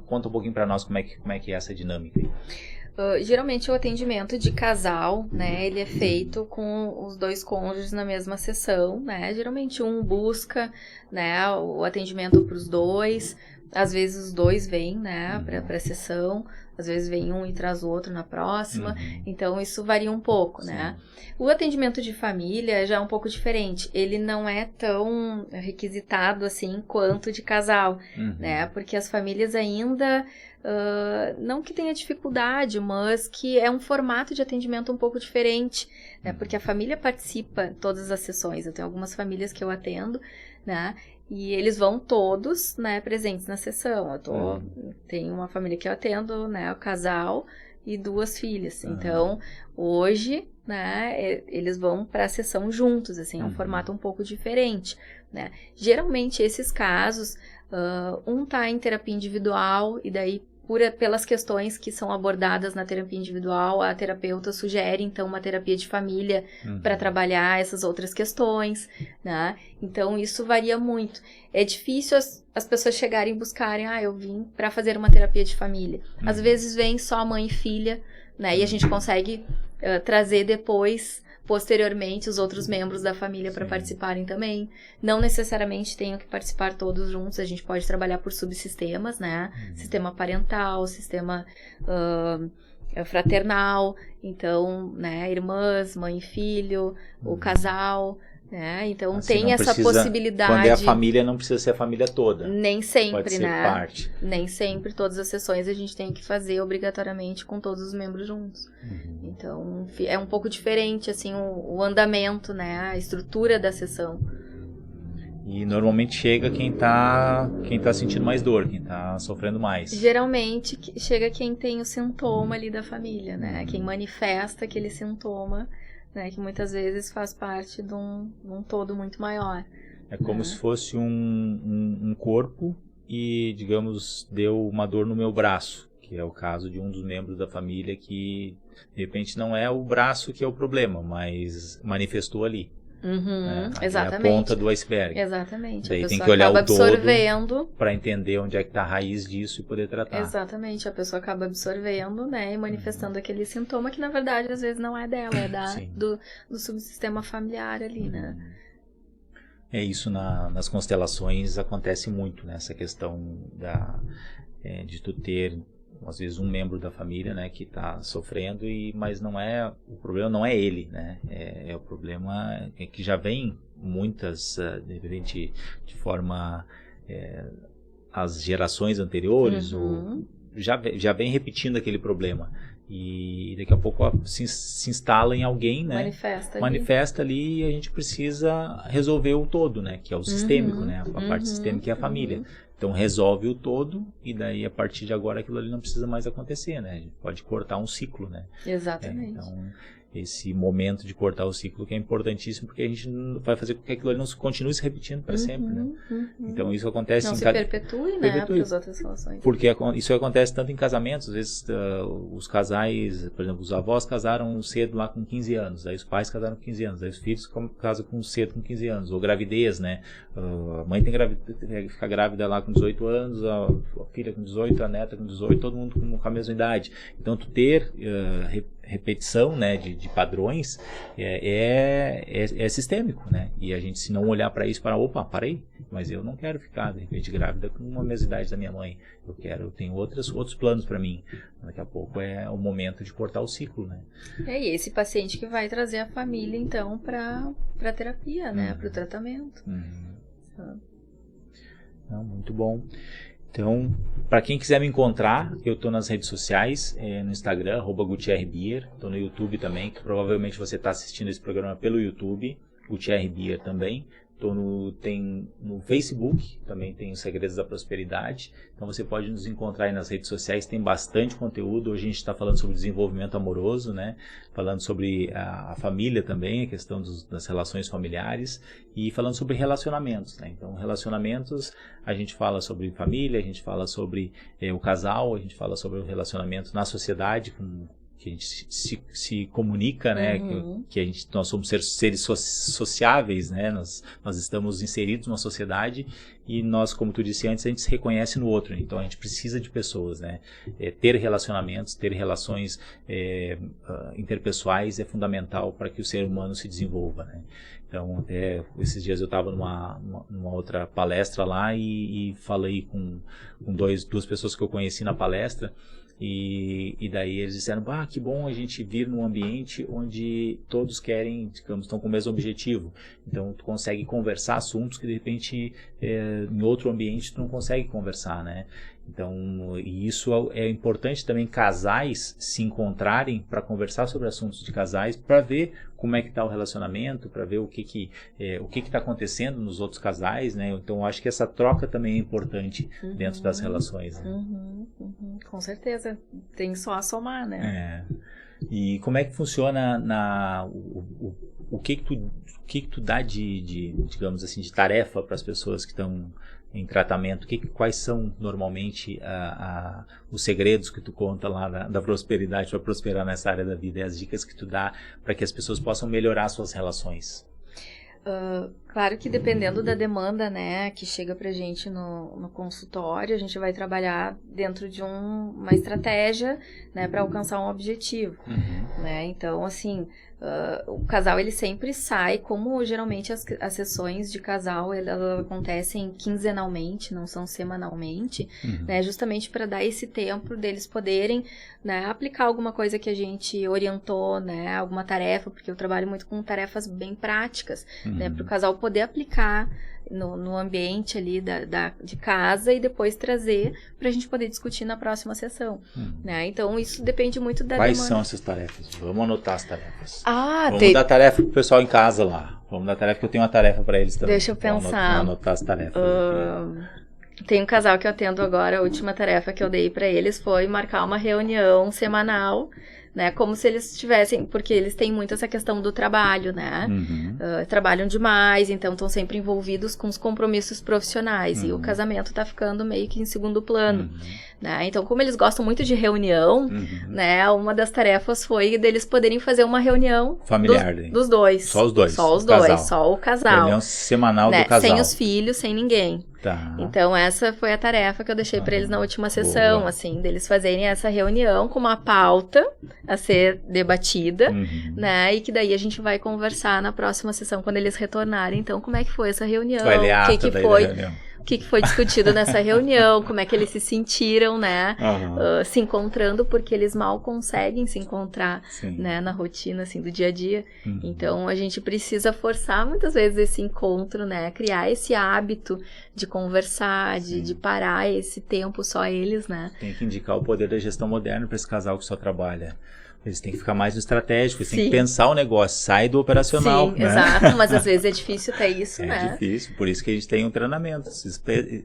Conta um pouquinho para nós como é que é essa dinâmica aí. Geralmente o atendimento de casal, né, ele é feito com os dois cônjuges na mesma sessão, né? Geralmente um busca, né, o atendimento para os dois. Às vezes os dois vêm, né, para a sessão, às vezes vem um e traz o outro na próxima, então isso varia um pouco, né. O atendimento de família já é um pouco diferente, ele não é tão requisitado assim quanto de casal, né, porque as famílias ainda, não que tenha dificuldade, mas que é um formato de atendimento um pouco diferente, né, porque a família participa de todas as sessões. Eu tenho algumas famílias que eu atendo, né, e eles vão todos, né, presentes na sessão. Tenho uma família que eu atendo, né, o casal e 2 filhas. Então, hoje, né, eles vão para a sessão juntos, assim, é um formato um pouco diferente, né. Geralmente, esses casos, um tá em terapia individual e daí pelas questões que são abordadas na terapia individual, a terapeuta sugere, então, uma terapia de família para trabalhar essas outras questões, né? Então, isso varia muito. É difícil as pessoas chegarem e buscarem, eu vim para fazer uma terapia de família. Às vezes, vem só mãe e filha, né? E a gente consegue trazer depois, posteriormente, os outros membros da família para participarem também. Não necessariamente tenham que participar todos juntos, a gente pode trabalhar por subsistemas, né? Sistema parental, sistema fraternal, então, né, irmãs, mãe e filho, o casal, né? Então assim, tem essa possibilidade. Quando é a família, não precisa ser a família toda. Nem sempre, pode ser né? Parte. Nem sempre todas as sessões a gente tem que fazer obrigatoriamente com todos os membros juntos. Então, é um pouco diferente, assim, o andamento, né? A estrutura da sessão. E normalmente chega quem tá sentindo mais dor, quem tá sofrendo mais. Geralmente chega quem tem o sintoma ali da família, né? Quem manifesta aquele sintoma, né? Que muitas vezes faz parte de um todo muito maior. É como se fosse um corpo e, digamos, deu uma dor no meu braço, que é o caso de um dos membros da família que, de repente, não é o braço que é o problema, mas manifestou ali. Exatamente. É a ponta do iceberg. Exatamente. Daí a pessoa tem que olhar acaba o todo absorvendo para entender onde é que está a raiz disso e poder tratar. Exatamente. A pessoa acaba absorvendo, né, e manifestando aquele sintoma que, na verdade, às vezes não é dela, é do subsistema familiar ali, né? É isso, nas constelações acontece muito, né? Essa questão de tu ter, às vezes, um membro da família, né, que está sofrendo, mas o problema não é ele, né? O problema que já vem muitas, de repente, de forma, as gerações anteriores, já vem repetindo aquele problema. E daqui a pouco se instala em alguém, né? Manifesta ali e a gente precisa resolver o todo, né? Que é o sistêmico, né? A parte sistêmica é a família. Então resolve o todo e daí a partir de agora aquilo ali não precisa mais acontecer, né? A gente pode cortar um ciclo, né? Exatamente. Então esse momento de cortar o ciclo que é importantíssimo porque a gente vai fazer com que aquilo ali não continue se repetindo para sempre, né? Então isso acontece não se perpetue, né? Para as outras relações. Porque isso acontece tanto em casamentos, às vezes os casais, por exemplo, os avós casaram cedo lá com 15 anos, aí os pais casaram com 15 anos, aí os filhos casam cedo com 15 anos, ou gravidez, né? A mãe fica grávida lá com 18 anos, a filha com 18, a neta com 18, todo mundo com a mesma idade. Então tu ter repetição, né, de padrões é sistêmico, né? E a gente, se não olhar para isso, parei, mas eu não quero ficar de repente grávida com a mesma idade da minha mãe. Eu tenho outros planos para mim. Daqui a pouco é o momento de cortar o ciclo, né? E esse paciente que vai trazer a família então para terapia, né, para o tratamento. Não, muito bom. Então, para quem quiser me encontrar, eu estou nas redes sociais, no Instagram, @GutierreBier, estou no YouTube também, que provavelmente você está assistindo esse programa pelo YouTube, GutierreBier também. Tem no Facebook, também tem os Segredos da Prosperidade. Então você pode nos encontrar aí nas redes sociais, tem bastante conteúdo. Hoje a gente está falando sobre desenvolvimento amoroso, né? Falando sobre a família também, a questão das relações familiares e falando sobre relacionamentos, né? Então relacionamentos, a gente fala sobre família, a gente fala sobre o casal, a gente fala sobre o relacionamento na sociedade, que a gente se comunica, né? Que nós somos seres sociáveis, né? Nós estamos inseridos numa sociedade e nós, como tu disse antes, a gente se reconhece no outro. Então a gente precisa de pessoas, né? Ter relacionamentos, ter relações interpessoais é fundamental para que o ser humano se desenvolva, né? Então, até esses dias eu estava numa outra palestra lá e falei com duas pessoas que eu conheci na palestra. E daí eles disseram, que bom a gente vir num ambiente onde todos querem, digamos, estão com o mesmo objetivo. Então tu consegue conversar assuntos que de repente em outro ambiente tu não consegue conversar, né? Então, e isso é importante também, casais se encontrarem para conversar sobre assuntos de casais, para ver como é que está o relacionamento, para ver o que está acontecendo nos outros casais, né? Então, eu acho que essa troca também é importante dentro das relações, né? Com certeza, tem só a somar, né? E como é que funciona o que tu dá de digamos assim, de tarefa para as pessoas que estão em tratamento? Quais são normalmente os segredos que tu conta lá da prosperidade para prosperar nessa área da vida, e as dicas que tu dá para que as pessoas possam melhorar suas relações? Claro que dependendo da demanda, né, que chega pra gente no consultório, a gente vai trabalhar dentro de uma estratégia, né, para alcançar um objetivo, né, então, assim, o casal, ele sempre sai, como geralmente as sessões de casal, elas acontecem quinzenalmente, não são semanalmente, né, justamente para dar esse tempo deles poderem, né, aplicar alguma coisa que a gente orientou, né, alguma tarefa, porque eu trabalho muito com tarefas bem práticas, né, para o casal poder aplicar no ambiente ali de casa e depois trazer para a gente poder discutir na próxima sessão, né? Então, isso depende muito da Quais demanda. são essas tarefas? Vamos anotar as tarefas. Vamos dar tarefa pro pessoal em casa lá. Vamos dar tarefa, que eu tenho uma tarefa para eles também. Deixa eu pensar. Vamos anotar as tarefas. Tem um casal que eu atendo agora, a última tarefa que eu dei para eles foi marcar uma reunião semanal, né, como se eles tivessem, porque eles têm muito essa questão do trabalho, né, trabalham demais, então estão sempre envolvidos com os compromissos profissionais, e o casamento tá ficando meio que em segundo plano, né, então como eles gostam muito de reunião, né, uma das tarefas foi deles poderem fazer uma reunião familiar dos dois. Só os dois? Só os dois, só o casal. Reunião semanal, né, do casal. Sem os filhos, sem ninguém. Tá. Então, essa foi a tarefa que eu deixei para eles na última sessão, assim, deles fazerem essa reunião com uma pauta a ser debatida, né, e que daí a gente vai conversar na próxima sessão, quando eles retornarem. Então, como é que foi essa reunião? Vai ler a ata da reunião. O que foi discutido nessa reunião, como é que eles se sentiram, né, se encontrando, porque eles mal conseguem se encontrar, né, na rotina, assim, do dia a dia. Então, a gente precisa forçar muitas vezes esse encontro, né, criar esse hábito de conversar, de parar esse tempo só eles, né. Tem que indicar o poder da gestão moderna para esse casal que só trabalha. Eles têm que ficar mais no estratégico, eles têm que pensar o negócio, sai do operacional. Sim, né? Exato, mas às vezes é difícil ter isso, né? É difícil, por isso que a gente tem um treinamento,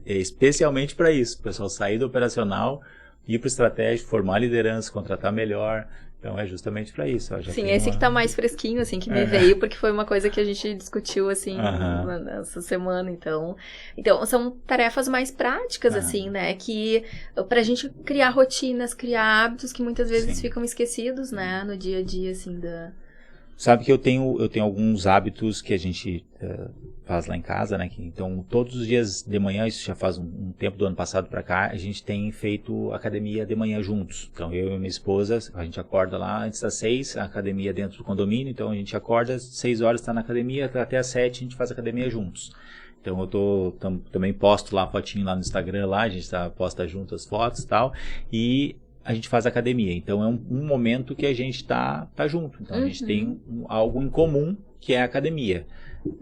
especialmente para isso, o pessoal sair do operacional, ir para o estratégico, formar liderança, contratar melhor. Então é justamente para isso. Ó, sim, esse que tá mais fresquinho, assim, que me veio, porque foi uma coisa que a gente discutiu, assim, nessa semana, então são tarefas mais práticas, assim, né, que pra gente criar rotinas, criar hábitos que muitas vezes ficam esquecidos, né, no dia a dia, assim, Sabe que eu tenho alguns hábitos que a gente faz lá em casa, né? Então, todos os dias de manhã, isso já faz um tempo do ano passado para cá, a gente tem feito academia de manhã juntos. Então, eu e minha esposa, a gente acorda lá antes das 6, a academia dentro do condomínio. Então, a gente acorda às 6 horas, está na academia, até às 7 a gente faz academia juntos. Então, eu também posto lá a fotinho lá no Instagram, lá, a gente posta junto as fotos e tal. E a gente faz academia. Então, é um momento que a gente tá junto. Então, a gente tem algo em comum, que é a academia.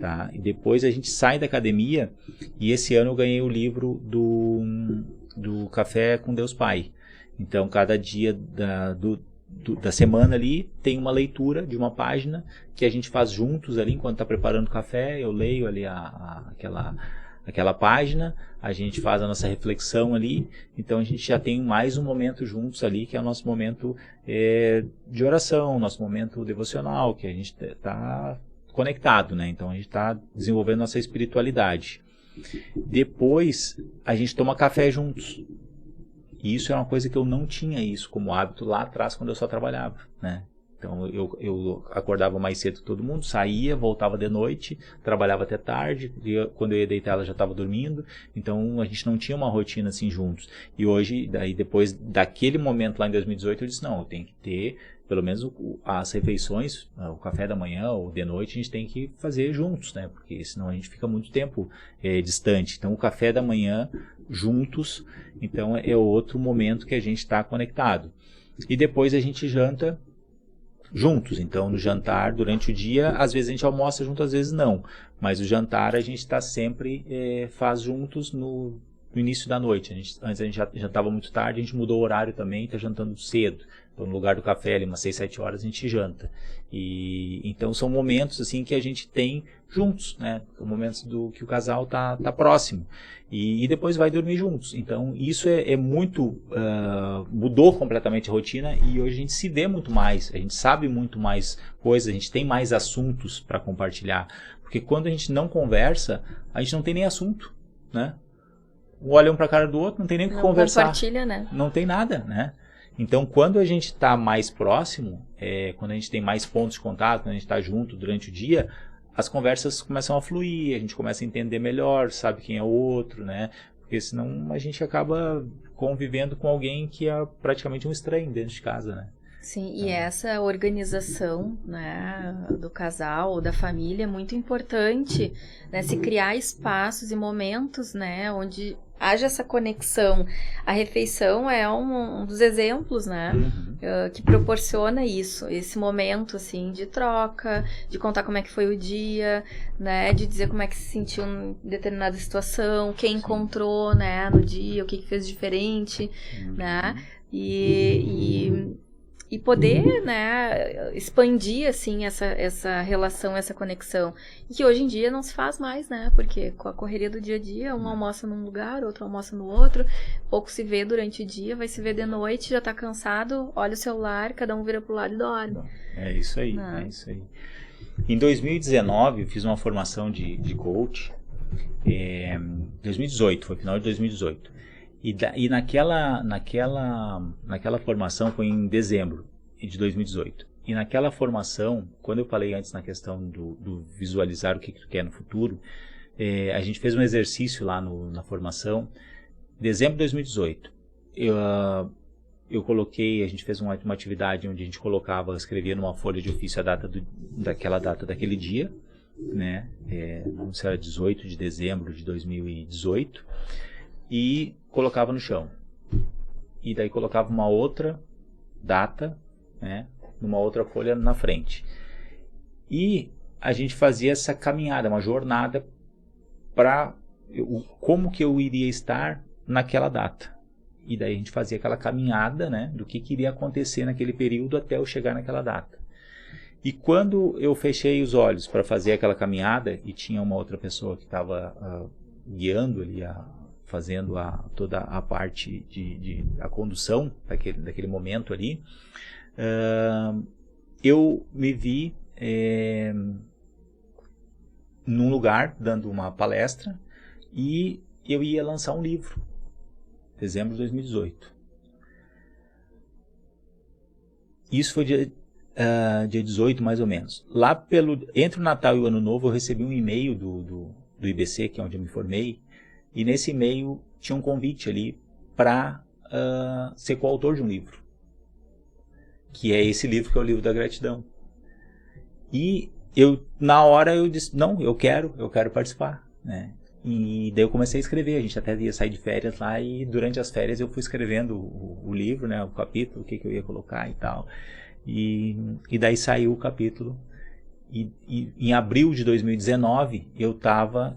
Tá? E depois a gente sai da academia, e esse ano eu ganhei o livro do Café com Deus Pai. Então, cada dia da semana ali tem uma leitura de uma página que a gente faz juntos ali, enquanto está preparando o café, eu leio ali aquela página, a gente faz a nossa reflexão ali, então a gente já tem mais um momento juntos ali, que é o nosso momento de oração, nosso momento devocional, que a gente está conectado, né? Então a gente está desenvolvendo nossa espiritualidade. Depois a gente toma café juntos. E isso é uma coisa que eu não tinha isso como hábito lá atrás, quando eu só trabalhava, né? Então eu acordava mais cedo que todo mundo, saía, voltava de noite, trabalhava até tarde, quando eu ia deitar ela já estava dormindo, então a gente não tinha uma rotina assim juntos. E hoje, daí depois daquele momento lá em 2018, eu disse, não, eu tenho que ter pelo menos as refeições, o café da manhã ou de noite, a gente tem que fazer juntos, né? Porque senão a gente fica muito tempo distante. Então o café da manhã juntos, então é outro momento que a gente está conectado. E depois a gente janta juntos, então no jantar, durante o dia, às vezes a gente almoça junto, às vezes não, mas o jantar a gente está sempre, faz juntos no início da noite. Antes a gente já jantava muito tarde, a gente mudou o horário também, está jantando cedo, então no lugar do café ali, umas 6, 7 horas a gente janta, e então são momentos assim que a gente tem juntos, né, momentos que o casal tá próximo, e depois vai dormir juntos. Então isso é muito, mudou completamente a rotina, e hoje a gente se vê muito mais, a gente sabe muito mais coisas, a gente tem mais assuntos para compartilhar, porque quando a gente não conversa, a gente não tem nem assunto, né? Olha um para a cara do outro, não tem nem o que conversar. Não compartilha, né? Não tem nada, né? Então, quando a gente está mais próximo, quando a gente tem mais pontos de contato, quando a gente está junto durante o dia, as conversas começam a fluir, a gente começa a entender melhor, sabe quem é o outro, né? Porque senão a gente acaba convivendo com alguém que é praticamente um estranho dentro de casa, né? Sim, e essa organização, né, do casal, da família é muito importante, né, se criar espaços e momentos, né, onde haja essa conexão. A refeição é um dos exemplos, né, que proporciona isso, esse momento, assim, de troca, de contar como é que foi o dia, né, de dizer como é que se sentiu em determinada situação, quem encontrou, né, no dia, o que fez diferente, né, e poder, né, expandir, assim, essa relação, essa conexão. E que hoje em dia não se faz mais, né, porque com a correria do dia a dia, um almoça num lugar, outro almoça no outro, pouco se vê durante o dia, vai se ver de noite, já tá cansado, olha o celular, cada um vira pro lado e dorme. É isso aí, é isso aí. Em 2019, eu fiz uma formação de coach, 2018, foi final de 2018. E naquela formação foi em dezembro de 2018. E naquela formação, quando eu falei antes na questão do visualizar o que tu quer no futuro, a gente fez um exercício lá na formação, dezembro de 2018. Eu coloquei, a gente fez uma atividade onde a gente escrevia numa folha de ofício a data daquele dia, né? Não sei se era 18 de dezembro de 2018. E colocava no chão. E daí colocava uma outra data, né, numa outra folha na frente. E a gente fazia essa caminhada, uma jornada para como que eu iria estar naquela data. E daí a gente fazia aquela caminhada, né, do que iria acontecer naquele período até eu chegar naquela data. E quando eu fechei os olhos para fazer aquela caminhada, e tinha uma outra pessoa que estava guiando ali, fazendo toda a parte a condução daquele momento ali, eu me vi num lugar dando uma palestra e eu ia lançar um livro, dezembro de 2018. Isso foi dia 18 mais ou menos. Lá entre o Natal e o Ano Novo eu recebi um e-mail do IBC, que é onde eu me formei. E nesse e-mail tinha um convite ali para ser coautor de um livro. Que é esse livro que é o Livro da Gratidão. E na hora eu disse, não, eu quero participar, né? E daí eu comecei a escrever, a gente até ia sair de férias lá e durante as férias eu fui escrevendo o livro, né, o capítulo, o que eu ia colocar e tal. E daí saiu o capítulo. E em abril de 2019, eu estava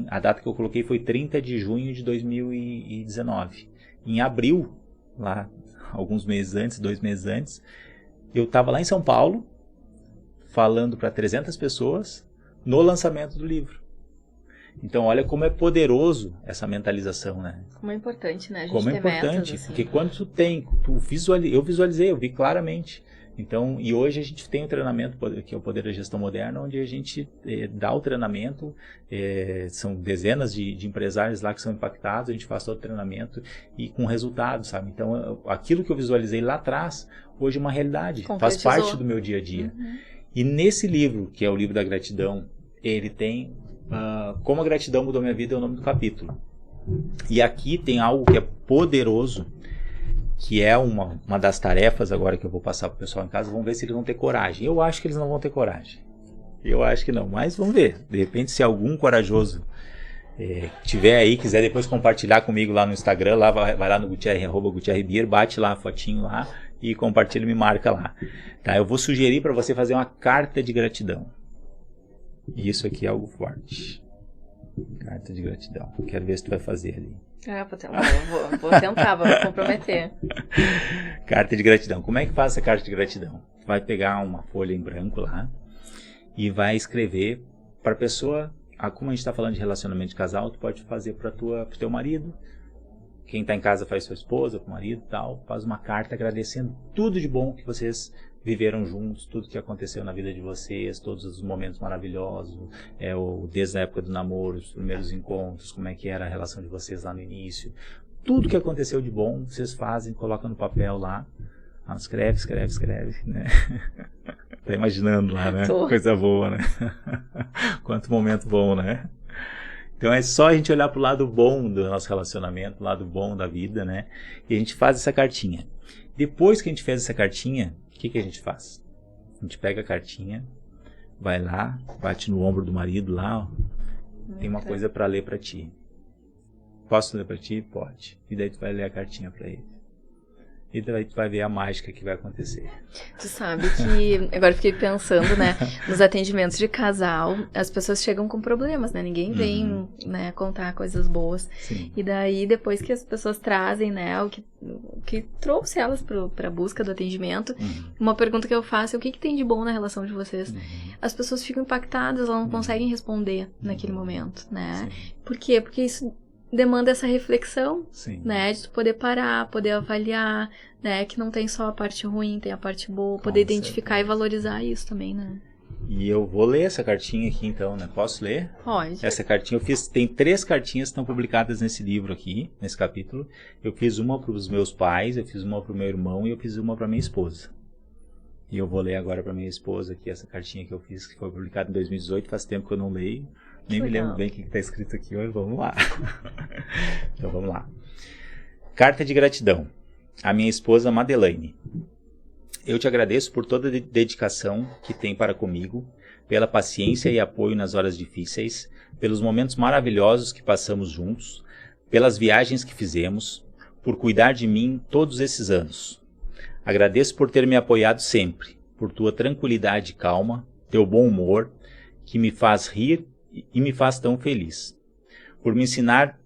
a data que eu coloquei foi 30 de junho de 2019. Em abril, lá alguns meses antes, 2 meses antes, eu estava lá em São Paulo, falando para 300 pessoas no lançamento do livro. Então, olha como é poderoso essa mentalização, né? Como é importante, né? A gente como é ter importante, metas, assim. Porque quando eu visualizei, eu vi claramente. Então, e hoje a gente tem um treinamento, que é o Poder da Gestão Moderna, onde a gente dá o treinamento, são dezenas de empresários lá que são impactados, a gente faz todo o treinamento e com resultados, sabe? Então, aquilo que eu visualizei lá atrás, hoje é uma realidade, faz parte do meu dia a dia. E nesse livro, que é o Livro da Gratidão, ele tem Como a Gratidão Mudou Minha Vida, é o nome do capítulo. E aqui tem algo que é poderoso, que é uma das tarefas agora que eu vou passar para o pessoal em casa. Vamos ver se eles vão ter coragem. Eu acho que eles não vão ter coragem. Eu acho que não, mas vamos ver. De repente, se algum corajoso tiver aí, quiser depois compartilhar comigo lá no Instagram, lá vai lá no @Gutierre_Bier, bate lá a fotinho lá e compartilha e me marca lá. Tá? Eu vou sugerir para você fazer uma carta de gratidão. Isso aqui é algo forte. Carta de gratidão. Quero ver se tu vai fazer ali. Vou tentar, vou me comprometer. Carta de gratidão. Como é que faz essa carta de gratidão? Vai pegar uma folha em branco lá e vai escrever para a pessoa. Como a gente está falando de relacionamento de casal, tu pode fazer para o teu marido. Quem está em casa faz sua esposa, com o marido e tal. Faz uma carta agradecendo tudo de bom que vocês viveram juntos, tudo que aconteceu na vida de vocês, todos os momentos maravilhosos, desde a época do namoro, os primeiros encontros, como é que era a relação de vocês lá no início. Tudo que aconteceu de bom, vocês fazem, colocam no papel lá. Escreve, né? Tá imaginando lá, né? Tô. Coisa boa, né? Quanto momento bom, né? Então é só a gente olhar pro lado bom do nosso relacionamento, pro lado bom da vida, né? E a gente faz essa cartinha. Depois que a gente fez essa cartinha, o que a gente faz? A gente pega a cartinha, vai lá, bate no ombro do marido lá, ó. Tem uma coisa para ler para ti. Posso ler para ti? Pode. E daí tu vai ler a cartinha para ele. E daí tu vai ver a mágica que vai acontecer. Tu sabe que, agora eu fiquei pensando, né, nos atendimentos de casal, as pessoas chegam com problemas, né, ninguém vem, né, contar coisas boas. Sim. E daí, depois que as pessoas trazem, né, o que trouxe elas pra busca do atendimento, uma pergunta que eu faço é: o que tem de bom na relação de vocês? As pessoas ficam impactadas, elas não conseguem responder naquele momento, né? Sim. Por quê? Porque isso demanda essa reflexão, Sim. né, de tu poder parar, poder avaliar, né, que não tem só a parte ruim, tem a parte boa, poder identificar e valorizar isso também, né. E eu vou ler essa cartinha aqui então, né? Posso ler? Pode. Essa cartinha eu fiz, tem 3 cartinhas que estão publicadas nesse livro aqui, nesse capítulo. Eu fiz uma para os meus pais, eu fiz uma para o meu irmão e eu fiz uma para minha esposa. E eu vou ler agora para minha esposa aqui essa cartinha que eu fiz, que foi publicada em 2018, faz tempo que eu não leio. Nem me lembro bem o que está escrito aqui, mas vamos lá. Então vamos lá. Carta de gratidão. A minha esposa Madeleine. Eu te agradeço por toda a dedicação que tem para comigo, pela paciência e apoio nas horas difíceis, pelos momentos maravilhosos que passamos juntos, pelas viagens que fizemos, por cuidar de mim todos esses anos. Agradeço por ter me apoiado sempre, por tua tranquilidade e calma, teu bom humor, que me faz rir e me faz tão feliz. Por me ensinar,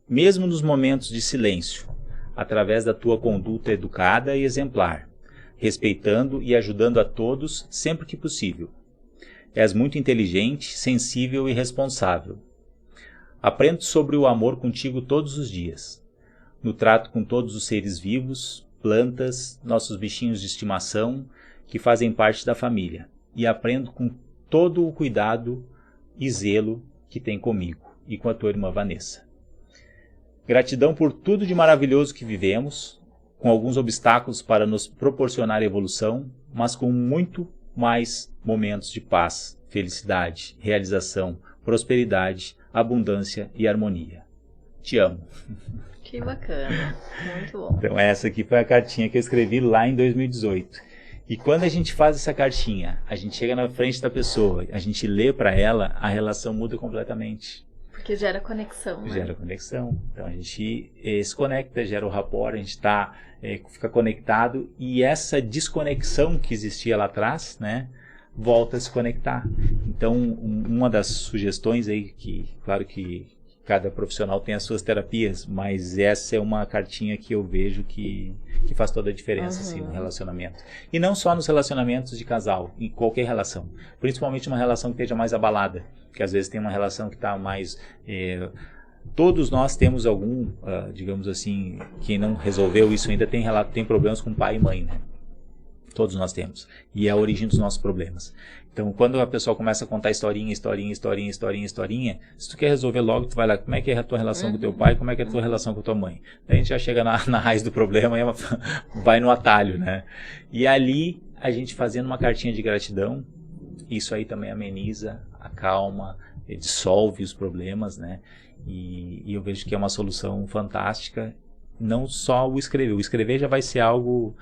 mesmo nos momentos de silêncio, através da tua conduta educada e exemplar, respeitando e ajudando a todos sempre que possível. És muito inteligente, sensível e responsável. Aprendo sobre o amor contigo todos os dias. No trato com todos os seres vivos, plantas, nossos bichinhos de estimação, que fazem parte da família. E aprendo com todo o cuidado e zelo que tem comigo e com a tua irmã Vanessa. Gratidão por tudo de maravilhoso que vivemos, com alguns obstáculos para nos proporcionar evolução, mas com muito mais momentos de paz, felicidade, realização, prosperidade, abundância e harmonia. Te amo. Que bacana, muito bom. Então essa aqui foi a cartinha que eu escrevi lá em 2018. E quando a gente faz essa cartinha, a gente chega na frente da pessoa, a gente lê para ela, a relação muda completamente. Porque gera conexão, né? Gera conexão. Então a gente se conecta, gera o rapport, a gente fica conectado, e essa desconexão que existia lá atrás, né, volta a se conectar. Então uma das sugestões aí, que claro que cada profissional tem as suas terapias, mas essa é uma cartinha que eu vejo que faz toda a diferença assim, no relacionamento. E não só nos relacionamentos de casal, em qualquer relação. Principalmente uma relação que esteja mais abalada, que às vezes tem uma relação que está mais... todos nós temos algum, digamos assim, quem não resolveu isso ainda tem problemas com pai e mãe, né? Todos nós temos. E é a origem dos nossos problemas. Então, quando a pessoa começa a contar historinha, se tu quer resolver logo, tu vai lá, como é que é a tua relação com o teu pai, como é que é a tua relação com a tua mãe? Daí a gente já chega na raiz do problema e vai no atalho, né? E ali, a gente fazendo uma cartinha de gratidão, isso aí também ameniza, acalma, dissolve os problemas, né? E eu vejo que é uma solução fantástica. Não só o escrever já vai ser algo,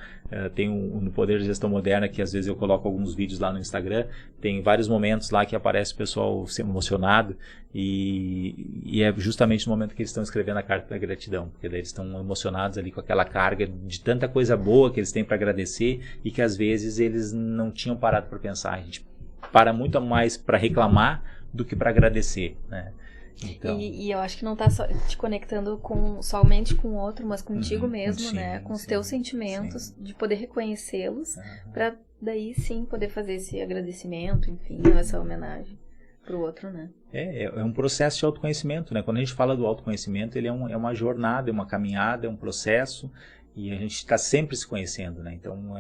tem no Poder de Gestão Moderna, que às vezes eu coloco alguns vídeos lá no Instagram, tem vários momentos lá que aparece o pessoal sendo emocionado, e é justamente no momento que eles estão escrevendo a carta da gratidão, porque daí eles estão emocionados ali com aquela carga de tanta coisa boa que eles têm para agradecer, e que às vezes eles não tinham parado para pensar. A gente para muito mais para reclamar do que para agradecer, né? Então... E eu acho que não tá só te conectando somente com o outro, mas contigo mesmo, contigo, né? Com os teus sentimentos, de poder reconhecê-los, pra daí sim poder fazer esse agradecimento, enfim, essa homenagem pro outro, né? É um processo de autoconhecimento, né? Quando a gente fala do autoconhecimento, ele é uma jornada, é uma caminhada, é um processo, e a gente está sempre se conhecendo, né? Então,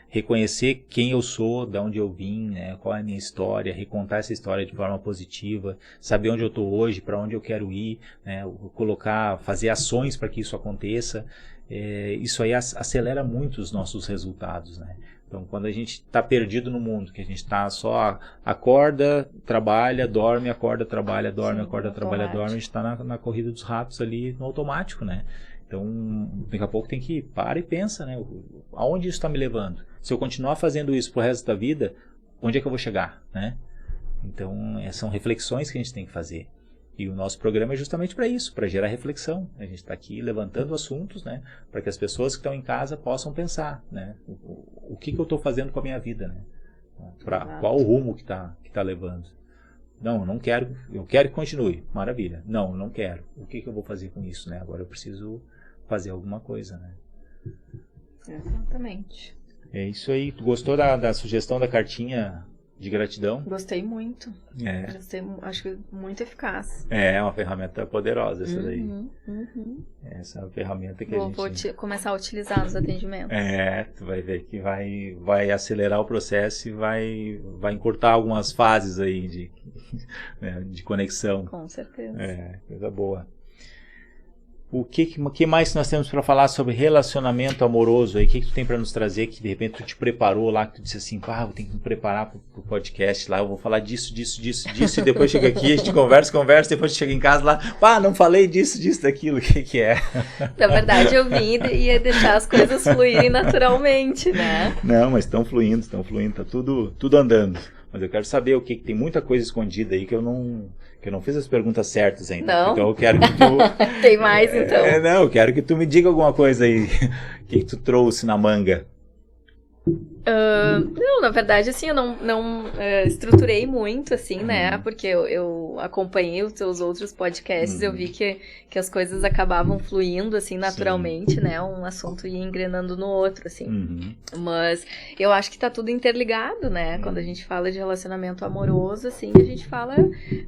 reconhecer quem eu sou, de onde eu vim, né? Qual é a minha história, recontar essa história de forma positiva, saber onde eu estou hoje, para onde eu quero ir, né? Fazer ações para que isso aconteça. Isso aí acelera muito os nossos resultados, né? Então, quando a gente está perdido no mundo, que a gente está só acorda, trabalha, dorme, acorda, trabalha, dorme, acorda, trabalha, dorme, a gente está na corrida dos ratos ali no automático, né? Então, daqui a pouco tem que parar e pensa, né? Aonde isso está me levando? Se eu continuar fazendo isso pro resto da vida, onde é que eu vou chegar, né? Então, são reflexões que a gente tem que fazer. E o nosso programa é justamente para isso, para gerar reflexão. A gente está aqui levantando assuntos, né, para que as pessoas que estão em casa possam pensar, né, o que eu estou fazendo com a minha vida, né, para qual o rumo que tá levando. Não, não quero, eu quero que continue, maravilha. Não quero. O que eu vou fazer com isso, né? Agora eu preciso fazer alguma coisa, né? Exatamente. É isso aí. Tu gostou da sugestão da cartinha de gratidão? Gostei muito. Gostei, acho que muito eficaz. É uma ferramenta poderosa essa daí. Essa é uma ferramenta que vou começar a utilizar nos atendimentos. Tu vai ver que vai acelerar o processo e vai encurtar algumas fases aí de conexão. Com certeza. Coisa boa. O que mais nós temos para falar sobre relacionamento amoroso aí? O que tu tem para nos trazer que de repente tu te preparou lá, que tu disse assim, eu tenho que me preparar pro podcast lá, eu vou falar disso, e depois chega aqui, a gente conversa, depois chega em casa lá, não falei disso, daquilo, o que é? Na verdade eu vim e ia deixar as coisas fluírem naturalmente, né? Não, mas estão fluindo, tá tudo andando. Mas eu quero saber o que tem muita coisa escondida aí que eu não fiz as perguntas certas ainda. Não? Então eu quero que tu... Tem mais, então. Eu quero que tu me diga alguma coisa aí. O que tu trouxe na manga? Não, na verdade, assim, eu não estruturei muito, assim, né? Porque eu acompanhei os teus outros podcasts, eu vi que as coisas acabavam fluindo, assim, naturalmente, né? Um assunto ia engrenando no outro, assim. Mas eu acho que tá tudo interligado, né? Quando a gente fala de relacionamento amoroso, assim, a gente fala,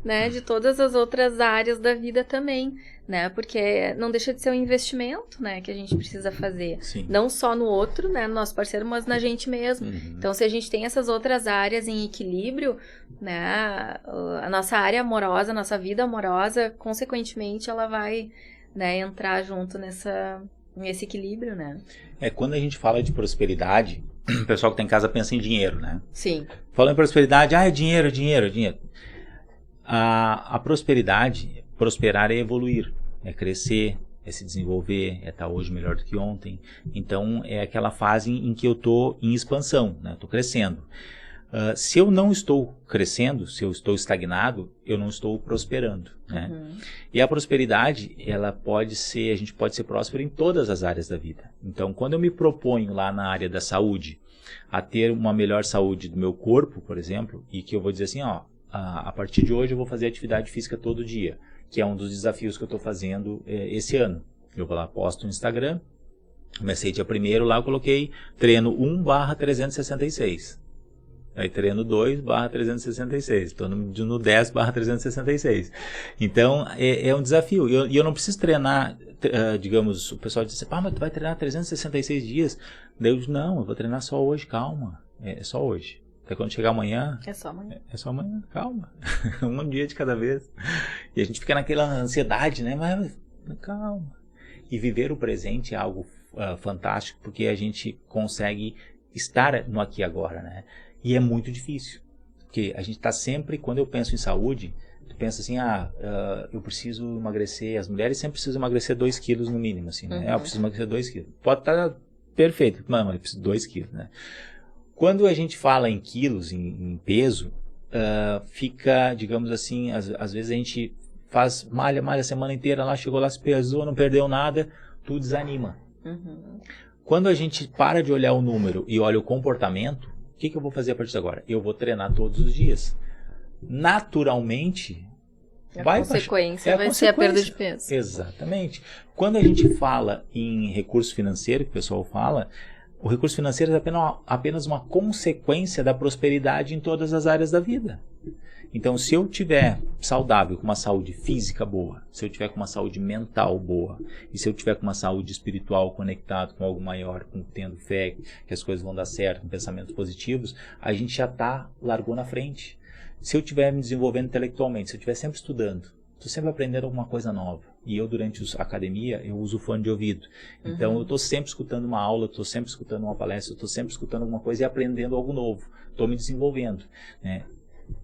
né, de todas as outras áreas da vida também, né? Porque não deixa de ser um investimento, né? Que a gente precisa fazer. Sim. Não só no outro, né? No nosso parceiro, mas na gente mesmo. Então, se a gente tem essas outras áreas em equilíbrio, né? A nossa área amorosa, a nossa vida amorosa, consequentemente, ela vai, né, entrar junto nesse equilíbrio, né? Quando a gente fala de prosperidade, o pessoal que tá em casa pensa em dinheiro, né? Sim. Falando em prosperidade, é dinheiro. A prosperidade, prosperar é evoluir, é crescer, é se desenvolver, é estar hoje melhor do que ontem. Então, é aquela fase em que eu estou em expansão, né? Estou crescendo. Se eu não estou crescendo, se eu estou estagnado, eu não estou prosperando, né? E a prosperidade, a gente pode ser próspero em todas as áreas da vida. Então, quando eu me proponho lá na área da saúde, a ter uma melhor saúde do meu corpo, por exemplo, e que eu vou dizer assim, a partir de hoje eu vou fazer atividade física todo dia, que é um dos desafios que eu estou fazendo esse ano. Eu vou lá, posto no Instagram, comecei dia 1º lá, eu coloquei treino 1/366. Aí treino 2/366. Estou no 10/366. Então, é um desafio. E eu não preciso treinar, digamos, o pessoal diz assim, mas tu vai treinar 366 dias? Daí eu digo, não, eu vou treinar só hoje, calma. É só hoje. Até quando chegar amanhã... É só amanhã. É só amanhã, calma. Um dia de cada vez. E a gente fica naquela ansiedade, né? Mas calma. E viver o presente é algo fantástico, porque a gente consegue estar no aqui e agora, né? E é muito difícil. Porque a gente está sempre, quando eu penso em saúde, tu pensa assim, eu preciso emagrecer. As mulheres sempre precisam emagrecer 2 quilos no mínimo, assim, né? Eu preciso emagrecer 2 quilos. Pode estar perfeito, mas eu preciso 2 quilos, né? Quando a gente fala em quilos, em peso, fica, digamos assim, às vezes a gente faz malha a semana inteira, lá chegou lá, se pesou, não perdeu nada, tu desanima. Quando a gente para de olhar o número e olha o comportamento, o que eu vou fazer a partir de agora? Eu vou treinar todos os dias. Naturalmente, vai ser a perda de peso. Exatamente. Quando a gente fala em recurso financeiro, que o pessoal fala, o recurso financeiro é apenas uma consequência da prosperidade em todas as áreas da vida. Então, se eu tiver saudável, com uma saúde física boa, se eu tiver com uma saúde mental boa, e se eu tiver com uma saúde espiritual conectado com algo maior, tendo fé que as coisas vão dar certo, com pensamentos positivos, a gente já largou na frente. Se eu estiver me desenvolvendo intelectualmente, se eu estiver sempre estudando, Estou sempre aprendendo alguma coisa nova. E eu, durante a academia, eu uso fone de ouvido. Então, eu estou sempre escutando uma aula, estou sempre escutando uma palestra, estou sempre escutando alguma coisa e aprendendo algo novo. Estou me desenvolvendo, né?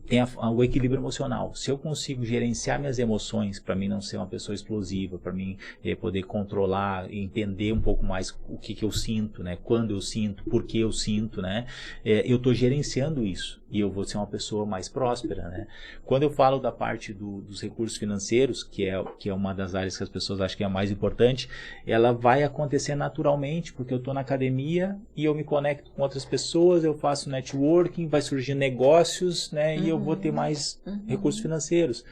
Tem o equilíbrio emocional. Se eu consigo gerenciar minhas emoções, para mim não ser uma pessoa explosiva, para mim poder controlar, entender um pouco mais o que eu sinto, né? Quando eu sinto, por que eu sinto, né? Eu estou gerenciando isso e eu vou ser uma pessoa mais próspera, né? Quando eu falo da parte dos recursos financeiros, que é uma das áreas que as pessoas acham que é a mais importante, ela vai acontecer naturalmente, porque eu estou na academia e eu me conecto com outras pessoas, eu faço networking, vai surgir negócios, né? E eu vou ter mais recursos financeiros.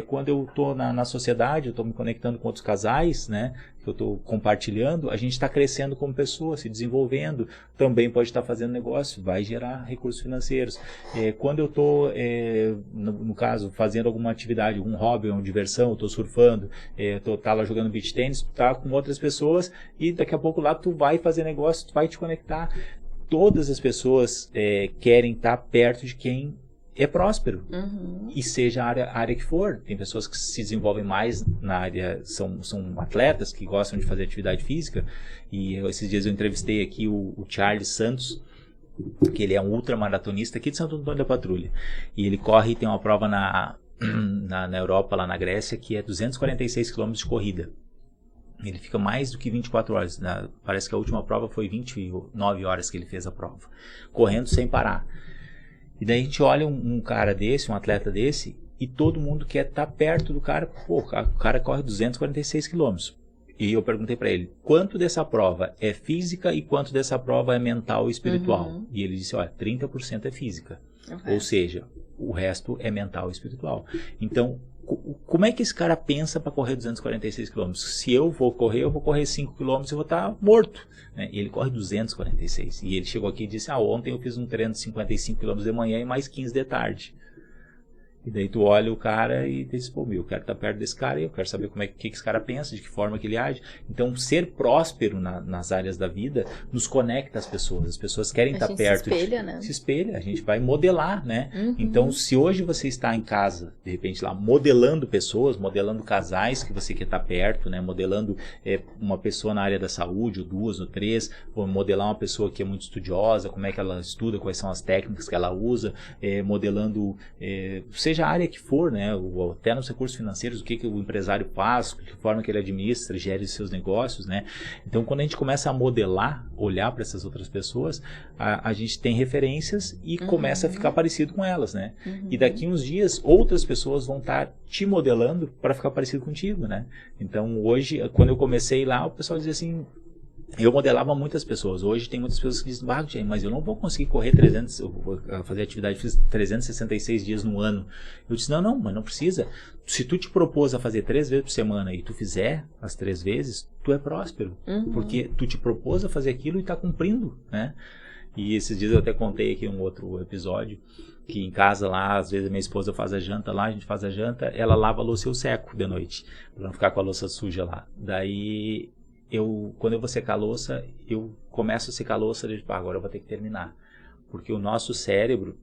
Quando eu estou na sociedade, eu estou me conectando com outros casais, né? Que eu estou compartilhando, a gente está crescendo como pessoa, se desenvolvendo, também pode estar fazendo negócio, vai gerar recursos financeiros. Quando eu estou, no caso, fazendo alguma atividade, um hobby, uma diversão, eu estou surfando, tá lá jogando beach tennis, tu tá com outras pessoas e daqui a pouco lá tu vai fazer negócio, tu vai te conectar. Todas as pessoas querem estar perto de quem é próspero, e seja a área que for. Tem pessoas que se desenvolvem mais na área, são atletas que gostam de fazer atividade física, e esses dias eu entrevistei aqui o Charles Santos, que ele é um ultramaratonista aqui de Santo Antônio da Patrulha, e ele corre, tem uma prova na Europa, lá na Grécia, que é 246 km de corrida. Ele fica mais do que 24 horas, parece que a última prova foi 29 horas que ele fez a prova, correndo sem parar. E daí a gente olha um cara desse, um atleta desse, e todo mundo quer estar perto do cara. Pô, o cara corre 246 quilômetros. E eu perguntei para ele, quanto dessa prova é física e quanto dessa prova é mental e espiritual? E ele disse, olha, 30% é física. Ou seja, o resto é mental e espiritual. Então, como é que esse cara pensa para correr 246 km? Se eu vou correr 5 km e vou estar morto, né? E ele corre 246. E ele chegou aqui e disse, ontem eu fiz um treino de 55 km de manhã e mais 15 de tarde. E daí tu olha o cara e diz, pô, eu quero estar perto desse cara e eu quero saber como que esse cara pensa, de que forma que ele age. Então, ser próspero nas áreas da vida nos conecta às pessoas. As pessoas querem estar perto. Se espelha, né? Se espelha, a gente vai modelar, né? Então, se hoje você está em casa, de repente lá, modelando pessoas, modelando casais que você quer estar perto, né? Modelando uma pessoa na área da saúde, ou 2 ou 3, ou modelar uma pessoa que é muito estudiosa, como é que ela estuda, quais são as técnicas que ela usa, modelando, seja a área que for, né, ou até nos recursos financeiros, o que o empresário faz, de que forma que ele administra, gere seus negócios, né? Então, quando a gente começa a modelar, olhar para essas outras pessoas, a gente tem referências e começa a ficar parecido com elas, né? E daqui uns dias, outras pessoas vão estar te modelando para ficar parecido contigo, né? Então, hoje, quando eu comecei lá, o pessoal dizia assim, eu modelava muitas pessoas. Hoje tem muitas pessoas que dizem, mas eu não vou conseguir correr fazer atividade física 366 dias no ano. Eu disse, não, mas não precisa. Se tu te propôs a fazer 3 vezes por semana e tu fizer as 3 vezes, tu é próspero. Porque tu te propôs a fazer aquilo e está cumprindo, né? E esses dias eu até contei aqui um outro episódio, que em casa lá, às vezes a minha esposa faz a janta lá, a gente faz a janta, ela lava a louça e eu seco de noite, para não ficar com a louça suja lá. Daí, quando eu vou secar a louça, eu começo a secar a louça e digo, agora eu vou ter que terminar. Porque o nosso cérebro,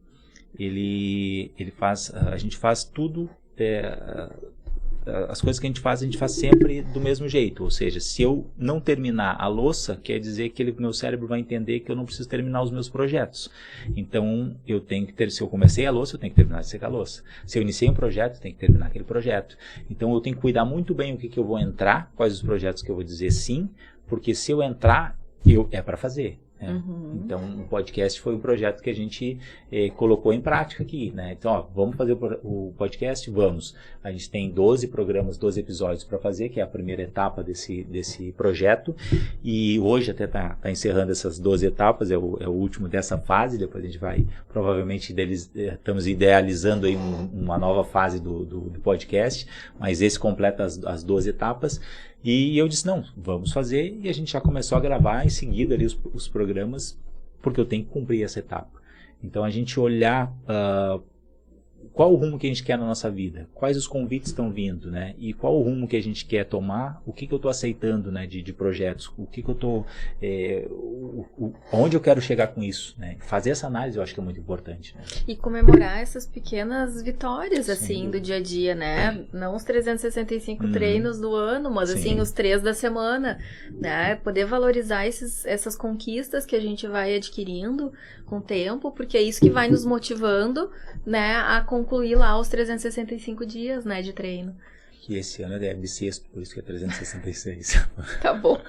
ele faz, a gente faz tudo, as coisas que a gente faz sempre do mesmo jeito. Ou seja, se eu não terminar a louça, quer dizer que meu cérebro vai entender que eu não preciso terminar os meus projetos. Então, eu tenho que se eu comecei a louça, eu tenho que terminar de secar a louça. Se eu iniciei um projeto, eu tenho que terminar aquele projeto. Então, eu tenho que cuidar muito bem o que eu vou entrar, quais os projetos que eu vou dizer sim, porque se eu entrar, é para fazer. Então, o podcast foi um projeto que a gente colocou em prática aqui, né? Então, vamos fazer o podcast? Vamos. A gente tem 12 programas, 12 episódios para fazer, que é a primeira etapa desse projeto, e hoje até está encerrando essas 12 etapas, é o último dessa fase. Depois a gente vai, provavelmente, estamos idealizando aí uma nova fase do podcast, mas esse completa as 12 etapas. E eu disse, não, vamos fazer, e a gente já começou a gravar em seguida ali os programas, porque eu tenho que cumprir essa etapa. Então, a gente olhar qual o rumo que a gente quer na nossa vida, quais os convites estão vindo, né? E qual o rumo que a gente quer tomar, o que eu estou aceitando, né, de projetos, o que eu estou, onde eu quero chegar com isso, né? Fazer essa análise eu acho que é muito importante, né? E comemorar essas pequenas vitórias, assim, do dia a dia, né? Não os 365 treinos do ano, mas assim, os 3 da semana, né? Poder valorizar essas conquistas que a gente vai adquirindo com o tempo, porque é isso que vai nos motivando, né, a concluir lá os 365 dias, né, de treino. Que esse ano é bissexto, por isso que é 366. Tá bom.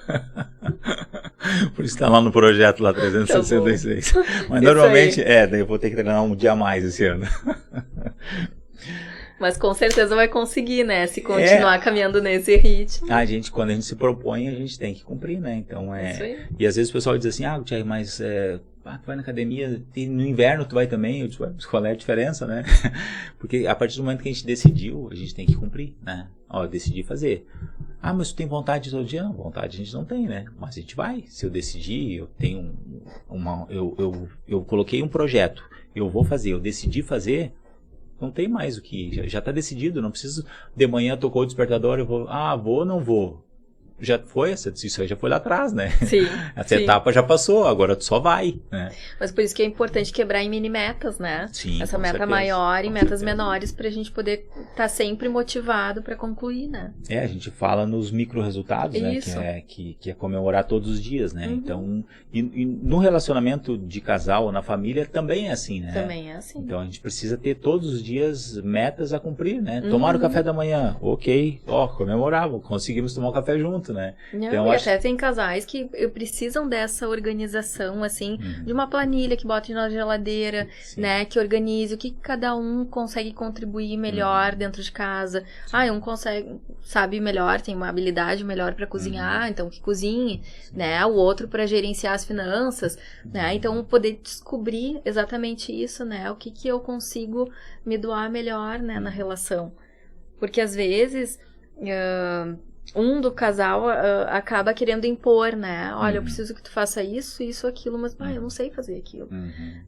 Por isso tá lá no projeto lá 366. Tá, mas normalmente, daí eu vou ter que treinar um dia a mais esse ano. Mas com certeza vai conseguir, né? Se continuar caminhando nesse ritmo. Quando a gente se propõe, a gente tem que cumprir, né? Então Isso aí. E às vezes o pessoal diz assim, Thiago, mas tu vai na academia, no inverno tu vai também? Eu digo, qual é a diferença, né? Porque a partir do momento que a gente decidiu, a gente tem que cumprir, né? Eu decidi fazer. Mas tu tem vontade todo dia? Não, vontade a gente não tem, né? Mas a gente vai. Se eu decidir, eu tenho eu coloquei um projeto, eu vou fazer, eu decidi fazer. Não tem mais o que, já está decidido, não preciso, de manhã tocou o despertador, eu vou, vou ou não vou? Já foi, isso aí já foi lá atrás, né? Sim. Essa etapa já passou, agora tu só vai, né? Mas por isso que é importante quebrar em mini metas, né? Sim, essa meta certeza, maior e metas menores pra gente poder estar sempre motivado pra concluir, né? A gente fala nos micro resultados, né? Que é comemorar todos os dias, né? Então, e no relacionamento de casal, na família, também é assim, né? Também é assim. Então a gente precisa ter todos os dias metas a cumprir, né? Tomar o café da manhã, ok, comemoravam, conseguimos tomar o café junto, né? Então, até tem casais que precisam dessa organização, assim, de uma planilha que bote na geladeira, né? Que organize o que cada um consegue contribuir melhor dentro de casa. Um sabe melhor, tem uma habilidade melhor para cozinhar, então que cozinhe, né? O outro para gerenciar as finanças, né? Então, poder descobrir exatamente isso, né? O que eu consigo me doar melhor, né? Na relação. Porque, às vezes... um do casal acaba querendo impor, né? Olha, eu preciso que tu faça isso, isso, aquilo, mas eu não sei fazer aquilo.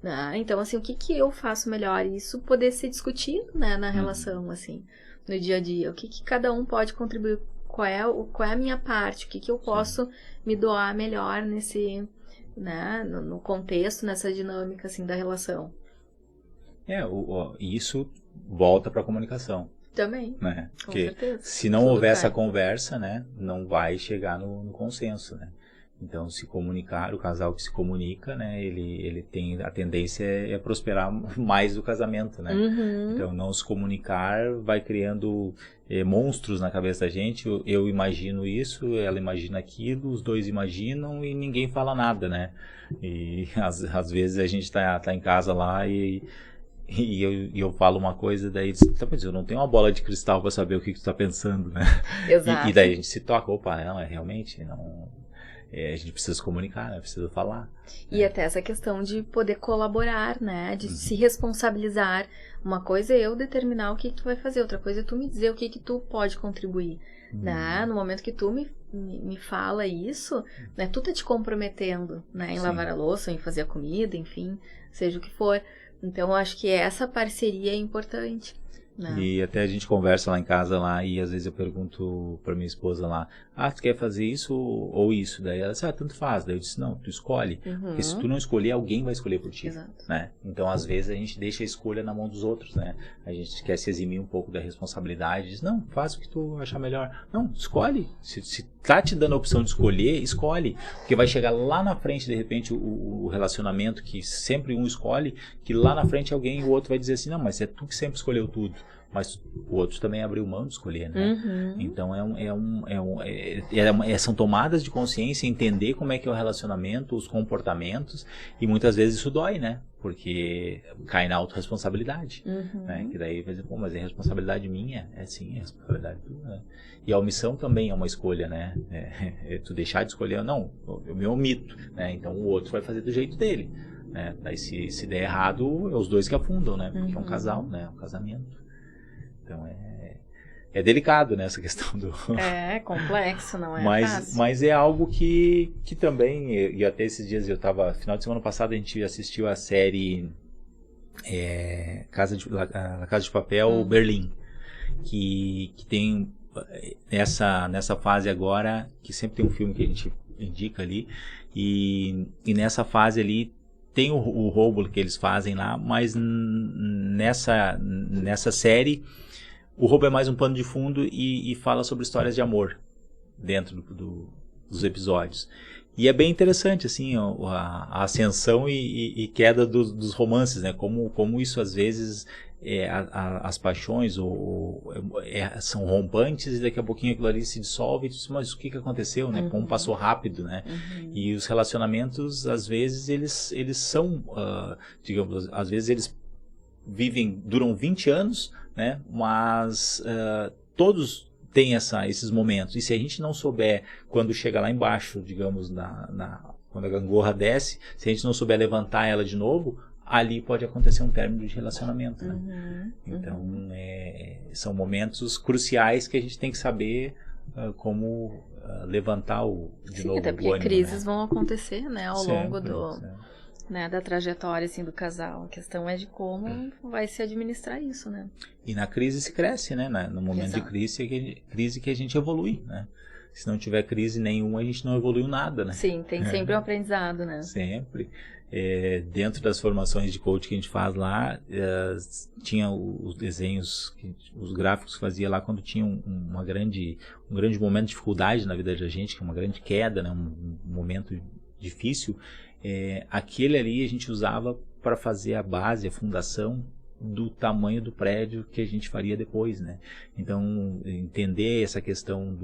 Né? Então, assim, o que eu faço melhor? Isso poder ser discutido, né, na relação, assim, no dia a dia. O que cada um pode contribuir? Qual é a minha parte? O que eu posso me doar melhor nesse, né, no contexto, nessa dinâmica, assim, da relação. Isso volta para a comunicação. Também, né? Com Porque certeza. se não houver essa conversa, né, não vai chegar no consenso, né? Então, se comunicar, o casal que se comunica, né, ele tem a tendência é prosperar mais do casamento, né? Então, não se comunicar vai criando monstros na cabeça da gente. Eu imagino isso, ela imagina aquilo, os dois imaginam e ninguém fala nada, né? E às vezes a gente tá em casa lá e eu falo uma coisa, daí mas eu não tenho uma bola de cristal para saber o que tu tá pensando, né? Exato. E daí a gente se toca, realmente, não... a gente precisa se comunicar, né? Precisa falar. E até essa questão de poder colaborar, né? De se responsabilizar. Uma coisa é eu determinar o que tu vai fazer, outra coisa é tu me dizer o que tu pode contribuir, né? No momento que tu me fala isso, né? Tu tá te comprometendo, né? Em lavar a louça, em fazer a comida, enfim, seja o que for. Então, eu acho que essa parceria é importante. Não. E até a gente conversa lá em casa lá, e às vezes eu pergunto pra minha esposa lá, tu quer fazer isso ou isso? Daí ela diz, tanto faz. Daí eu disse, não, tu escolhe. Porque se tu não escolher, alguém vai escolher por ti. Exato. Né? Então, às vezes, a gente deixa a escolha na mão dos outros, né? A gente quer se eximir um pouco da responsabilidade, diz, não, faz o que tu achar melhor. Não, escolhe. Se tá te dando a opção de escolher, escolhe. Porque vai chegar lá na frente, de repente, o relacionamento que sempre um escolhe, que lá na frente alguém, o outro vai dizer assim, não, mas é tu que sempre escolheu tudo. Mas o outro também abriu mão de escolher, né? Então são tomadas de consciência, entender como é que é o relacionamento, os comportamentos, e muitas vezes isso dói, né? Porque cai na autorresponsabilidade, né? Que daí vai dizer, mas é responsabilidade minha? Sim, é responsabilidade tua, né? E a omissão também é uma escolha, né? Tu deixar de escolher, não, eu me omito, né? Então o outro vai fazer do jeito dele, né? Daí se der errado, é os dois que afundam, né? Porque é um casal, né? Um casamento. Então é delicado, né, essa questão do... É complexo, não é fácil. Mas é algo que também, e até esses dias final de semana passado a gente assistiu a série Casa de Papel, Berlim, que tem nessa fase agora, que sempre tem um filme que a gente indica ali, e nessa fase ali tem o roubo que eles fazem lá, mas nessa série o roubo é mais um pano de fundo e fala sobre histórias de amor dentro dos episódios. E é bem interessante, assim, a ascensão e queda dos romances, né? Como isso, às vezes, as paixões são rompantes e daqui a pouquinho aquilo ali se dissolve e diz, mas o que aconteceu, né? Como passou rápido, né? E os relacionamentos, às vezes, eles são, digamos, às vezes eles duram 20 anos, né? Mas todos tem esses momentos, e se a gente não souber quando chega lá embaixo, digamos, quando a gangorra desce, se a gente não souber levantar ela de novo, ali pode acontecer um término de relacionamento, né? Então, são momentos cruciais que a gente tem que saber como levantar de novo até porque o ânimo, crises, né? vão acontecer, né, ao longo Sempre. né, da trajetória, assim, do casal. A questão é de como vai se administrar isso, né? E na crise se cresce, né? No momento de crise que a gente evolui, né? Se não tiver crise nenhuma, a gente não evoluiu nada, né? Sim, tem sempre um aprendizado, né? Sempre. Dentro das formações de coach que a gente faz lá, tinha os desenhos, os gráficos que fazia lá quando tinha um grande momento de dificuldade na vida da gente, que é uma grande queda, né? Um momento difícil. Aquele ali a gente usava para fazer a base, a fundação do tamanho do prédio que a gente faria depois, né? Então, entender essa questão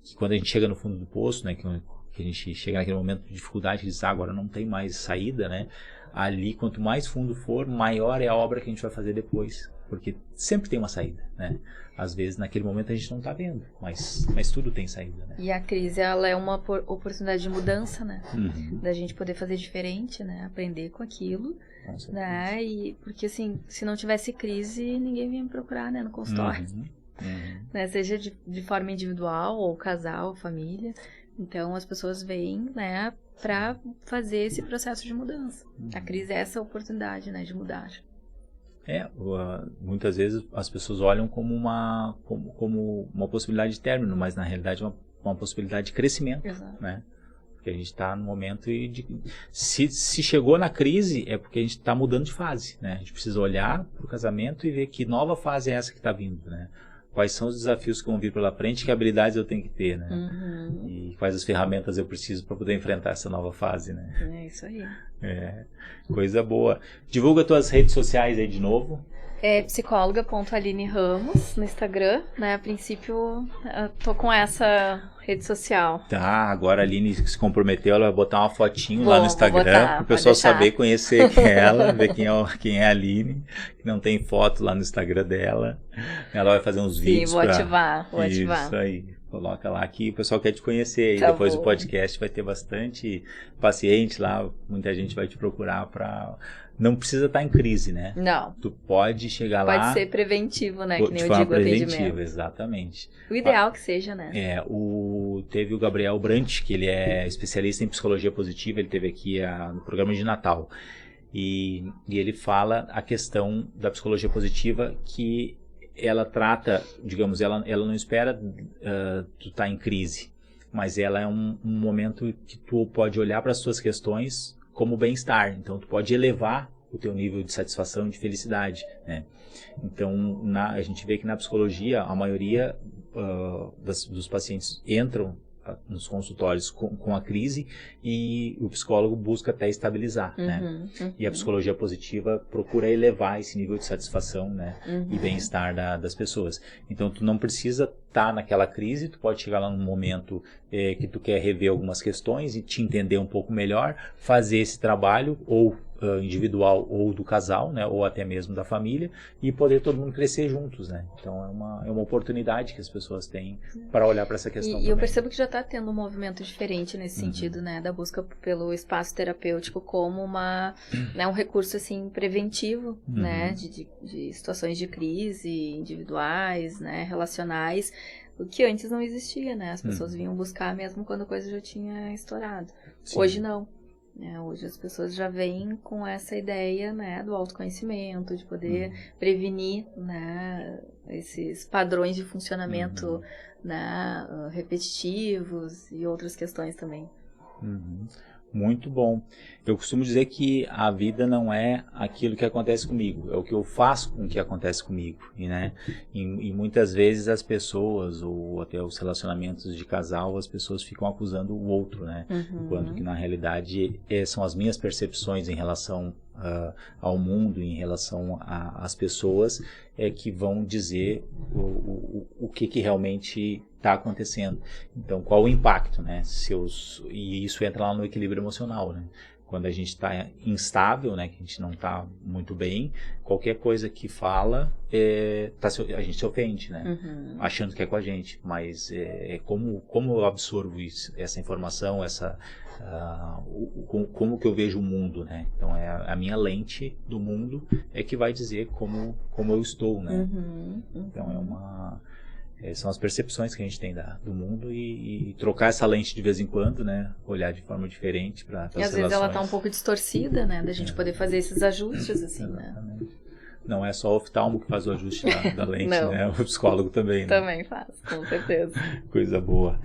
que quando a gente chega no fundo do poço, né, que a gente chega naquele momento de dificuldade, que diz, agora não tem mais saída, né? Ali, quanto mais fundo for, maior é a obra que a gente vai fazer depois, porque sempre tem uma saída, né? Às vezes, naquele momento, a gente não está vendo, mas tudo tem saída, né? E a crise, ela é uma oportunidade de mudança, né? Da gente poder fazer diferente, né? Aprender com aquilo, né? E, porque, assim, se não tivesse crise, ninguém vinha me procurar, né? No consultório. Né? Seja de forma individual, ou casal, família. Então, as pessoas vêm, né? Para fazer esse processo de mudança. A crise é essa oportunidade, né? De mudar. Muitas vezes as pessoas olham como uma possibilidade de término, mas na realidade é uma possibilidade de crescimento. Exato. Né? Porque a gente está no momento se chegou na crise é porque a gente está mudando de fase, né? A gente precisa olhar para o casamento e ver que nova fase é essa que está vindo, né? Quais são os desafios que vão vir pela frente, que habilidades eu tenho que ter, né? E quais as ferramentas eu preciso para poder enfrentar essa nova fase, né? É isso aí. Coisa boa. Divulga tuas redes sociais aí de novo. Psicóloga.Aline Ramos no Instagram, né? A princípio, eu tô com essa rede social. Tá, agora a Aline se comprometeu, ela vai botar uma fotinho lá no Instagram para o pessoal saber, conhecer ela, ver quem é a Aline, que não tem foto lá no Instagram dela. Ela vai fazer uns vídeos. Sim, vou ativar. Isso aí. Coloca lá que o pessoal quer te conhecer aí. Tá Depois bom. do podcast vai ter bastante paciente lá, muita gente vai te procurar para... Não precisa estar em crise, né? Não. Tu pode chegar lá... Pode ser preventivo, né? Que nem eu forma digo, preventiva, atendimento. exatamente. O ideal que seja, né? Teve o Gabriel Brant, que ele é especialista em psicologia positiva, ele teve aqui no programa de Natal. E ele fala a questão da psicologia positiva, que ela trata, digamos, ela não espera tu estar em crise, mas ela é um momento que tu pode olhar para as tuas questões como bem-estar. Então, tu pode elevar o teu nível de satisfação e de felicidade, né? Então, a gente vê que na psicologia, a maioria dos pacientes entram nos consultórios com a crise e o psicólogo busca até estabilizar, né? E a psicologia positiva procura elevar esse nível de satisfação, né? E bem-estar das pessoas. Então, tu não precisa estar naquela crise, tu pode chegar lá num momento que tu quer rever algumas questões e te entender um pouco melhor, fazer esse trabalho, ou individual ou do casal, né, ou até mesmo da família, e poder todo mundo crescer juntos, né? Então é uma oportunidade que as pessoas têm para olhar para essa questão. E eu percebo que já está tendo um movimento diferente nesse sentido, né, da busca pelo espaço terapêutico como um recurso assim preventivo, né, de situações de crise individuais, né, relacionais, o que antes não existia, né? As pessoas vinham buscar mesmo quando a coisa já tinha estourado. Sim. Hoje não. Hoje as pessoas já vêm com essa ideia, né, do autoconhecimento, de poder prevenir, né, esses padrões de funcionamento, né, repetitivos e outras questões também. Muito bom. Eu costumo dizer que a vida não é aquilo que acontece comigo, é o que eu faço com o que acontece comigo. E muitas vezes as pessoas, ou até os relacionamentos de casal, as pessoas ficam acusando o outro, né? Enquanto que na realidade são as minhas percepções em relação ao mundo, em relação às pessoas, que vão dizer o que realmente está acontecendo. Então, qual o impacto, né? E isso entra lá no equilíbrio emocional, né? Quando a gente está instável, né? Que a gente não está muito bem, qualquer coisa que fala, a gente se ofende, né? Achando que é com a gente. Mas como eu absorvo essa informação, como que eu vejo o mundo, né? Então a minha lente do mundo que vai dizer como eu estou, né? Então são as percepções que a gente tem do mundo e trocar essa lente de vez em quando, né? Olhar de forma diferente para as relações. Às vezes ela tá um pouco distorcida, né? Da gente poder fazer esses ajustes, assim, exatamente, né? Não é só o oftalmo que faz o ajuste da lente, né? O psicólogo também, né? Também faz, com certeza. Coisa boa.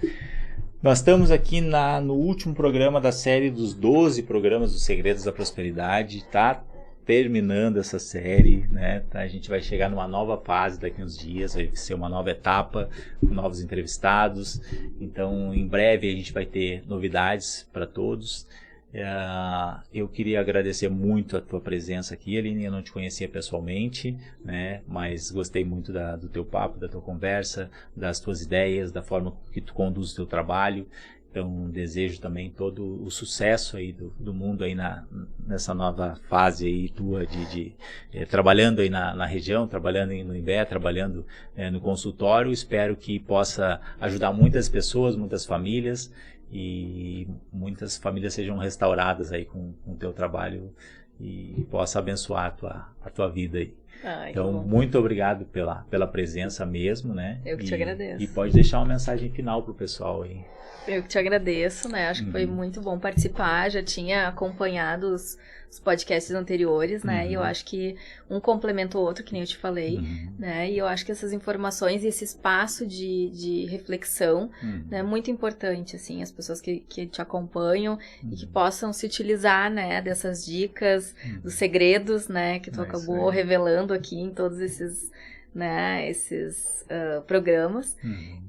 Nós estamos aqui no último programa da série dos 12 programas dos Segredos da Prosperidade. Tá terminando essa série, né? A gente vai chegar numa nova fase daqui a uns dias, vai ser uma nova etapa, com novos entrevistados. Então, em breve a gente vai ter novidades para todos. Eu queria agradecer muito a tua presença aqui, Aline. Eu não te conhecia pessoalmente, né? Mas gostei muito do teu papo, da tua conversa, das tuas ideias, da forma que tu conduz o teu trabalho. Então, desejo também todo o sucesso aí do mundo aí nessa nova fase aí tua trabalhando aí na região, trabalhando no Imbé, trabalhando no consultório. Espero que possa ajudar muitas pessoas, muitas famílias, e muitas famílias sejam restauradas aí com o teu trabalho e possa abençoar a tua vida aí. Então, muito obrigado pela presença mesmo, né? Eu que te agradeço. E pode deixar uma mensagem final pro pessoal aí. Eu que te agradeço, né? Acho que foi muito bom participar. Já tinha acompanhado os podcasts anteriores, né? E eu acho que um complementa o outro, que nem eu te falei, né? E eu acho que essas informações e esse espaço de reflexão é muito importante, assim, as pessoas que te acompanham e que possam se utilizar, né? Dessas dicas, dos segredos, né? Que tu acabou revelando aqui em todos esses, né? Esses programas.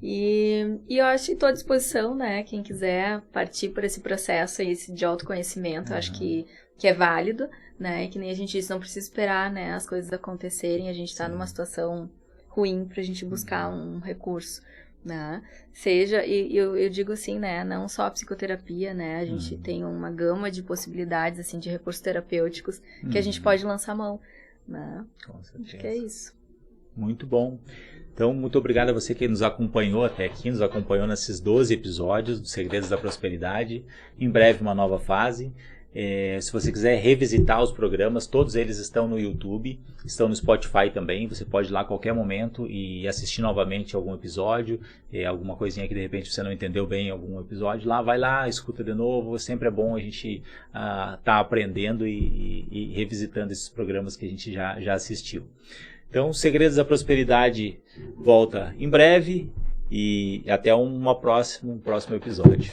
E eu acho que estou à disposição, né? Quem quiser partir por esse processo aí, de autoconhecimento, acho que é válido, né? E que nem a gente disse, não precisa esperar, né, as coisas acontecerem, a gente está numa situação ruim pra gente buscar um recurso, né? E eu digo assim, né, não só a psicoterapia, né? A gente tem uma gama de possibilidades, assim, de recursos terapêuticos que a gente pode lançar mão, né? Com certeza. Acho que é isso. Muito bom. Então, muito obrigado a você que nos acompanhou até aqui, nos acompanhou nesses 12 episódios dos Segredos da Prosperidade. Em breve, uma nova fase. Se você quiser revisitar os programas, todos eles estão no YouTube, estão no Spotify também. Você pode ir lá a qualquer momento e assistir novamente algum episódio, alguma coisinha que de repente você não entendeu bem em algum episódio. Vai lá, escuta de novo. Sempre é bom a gente tá aprendendo e revisitando esses programas que a gente já assistiu. Então, Segredos da Prosperidade volta em breve e até um próximo episódio.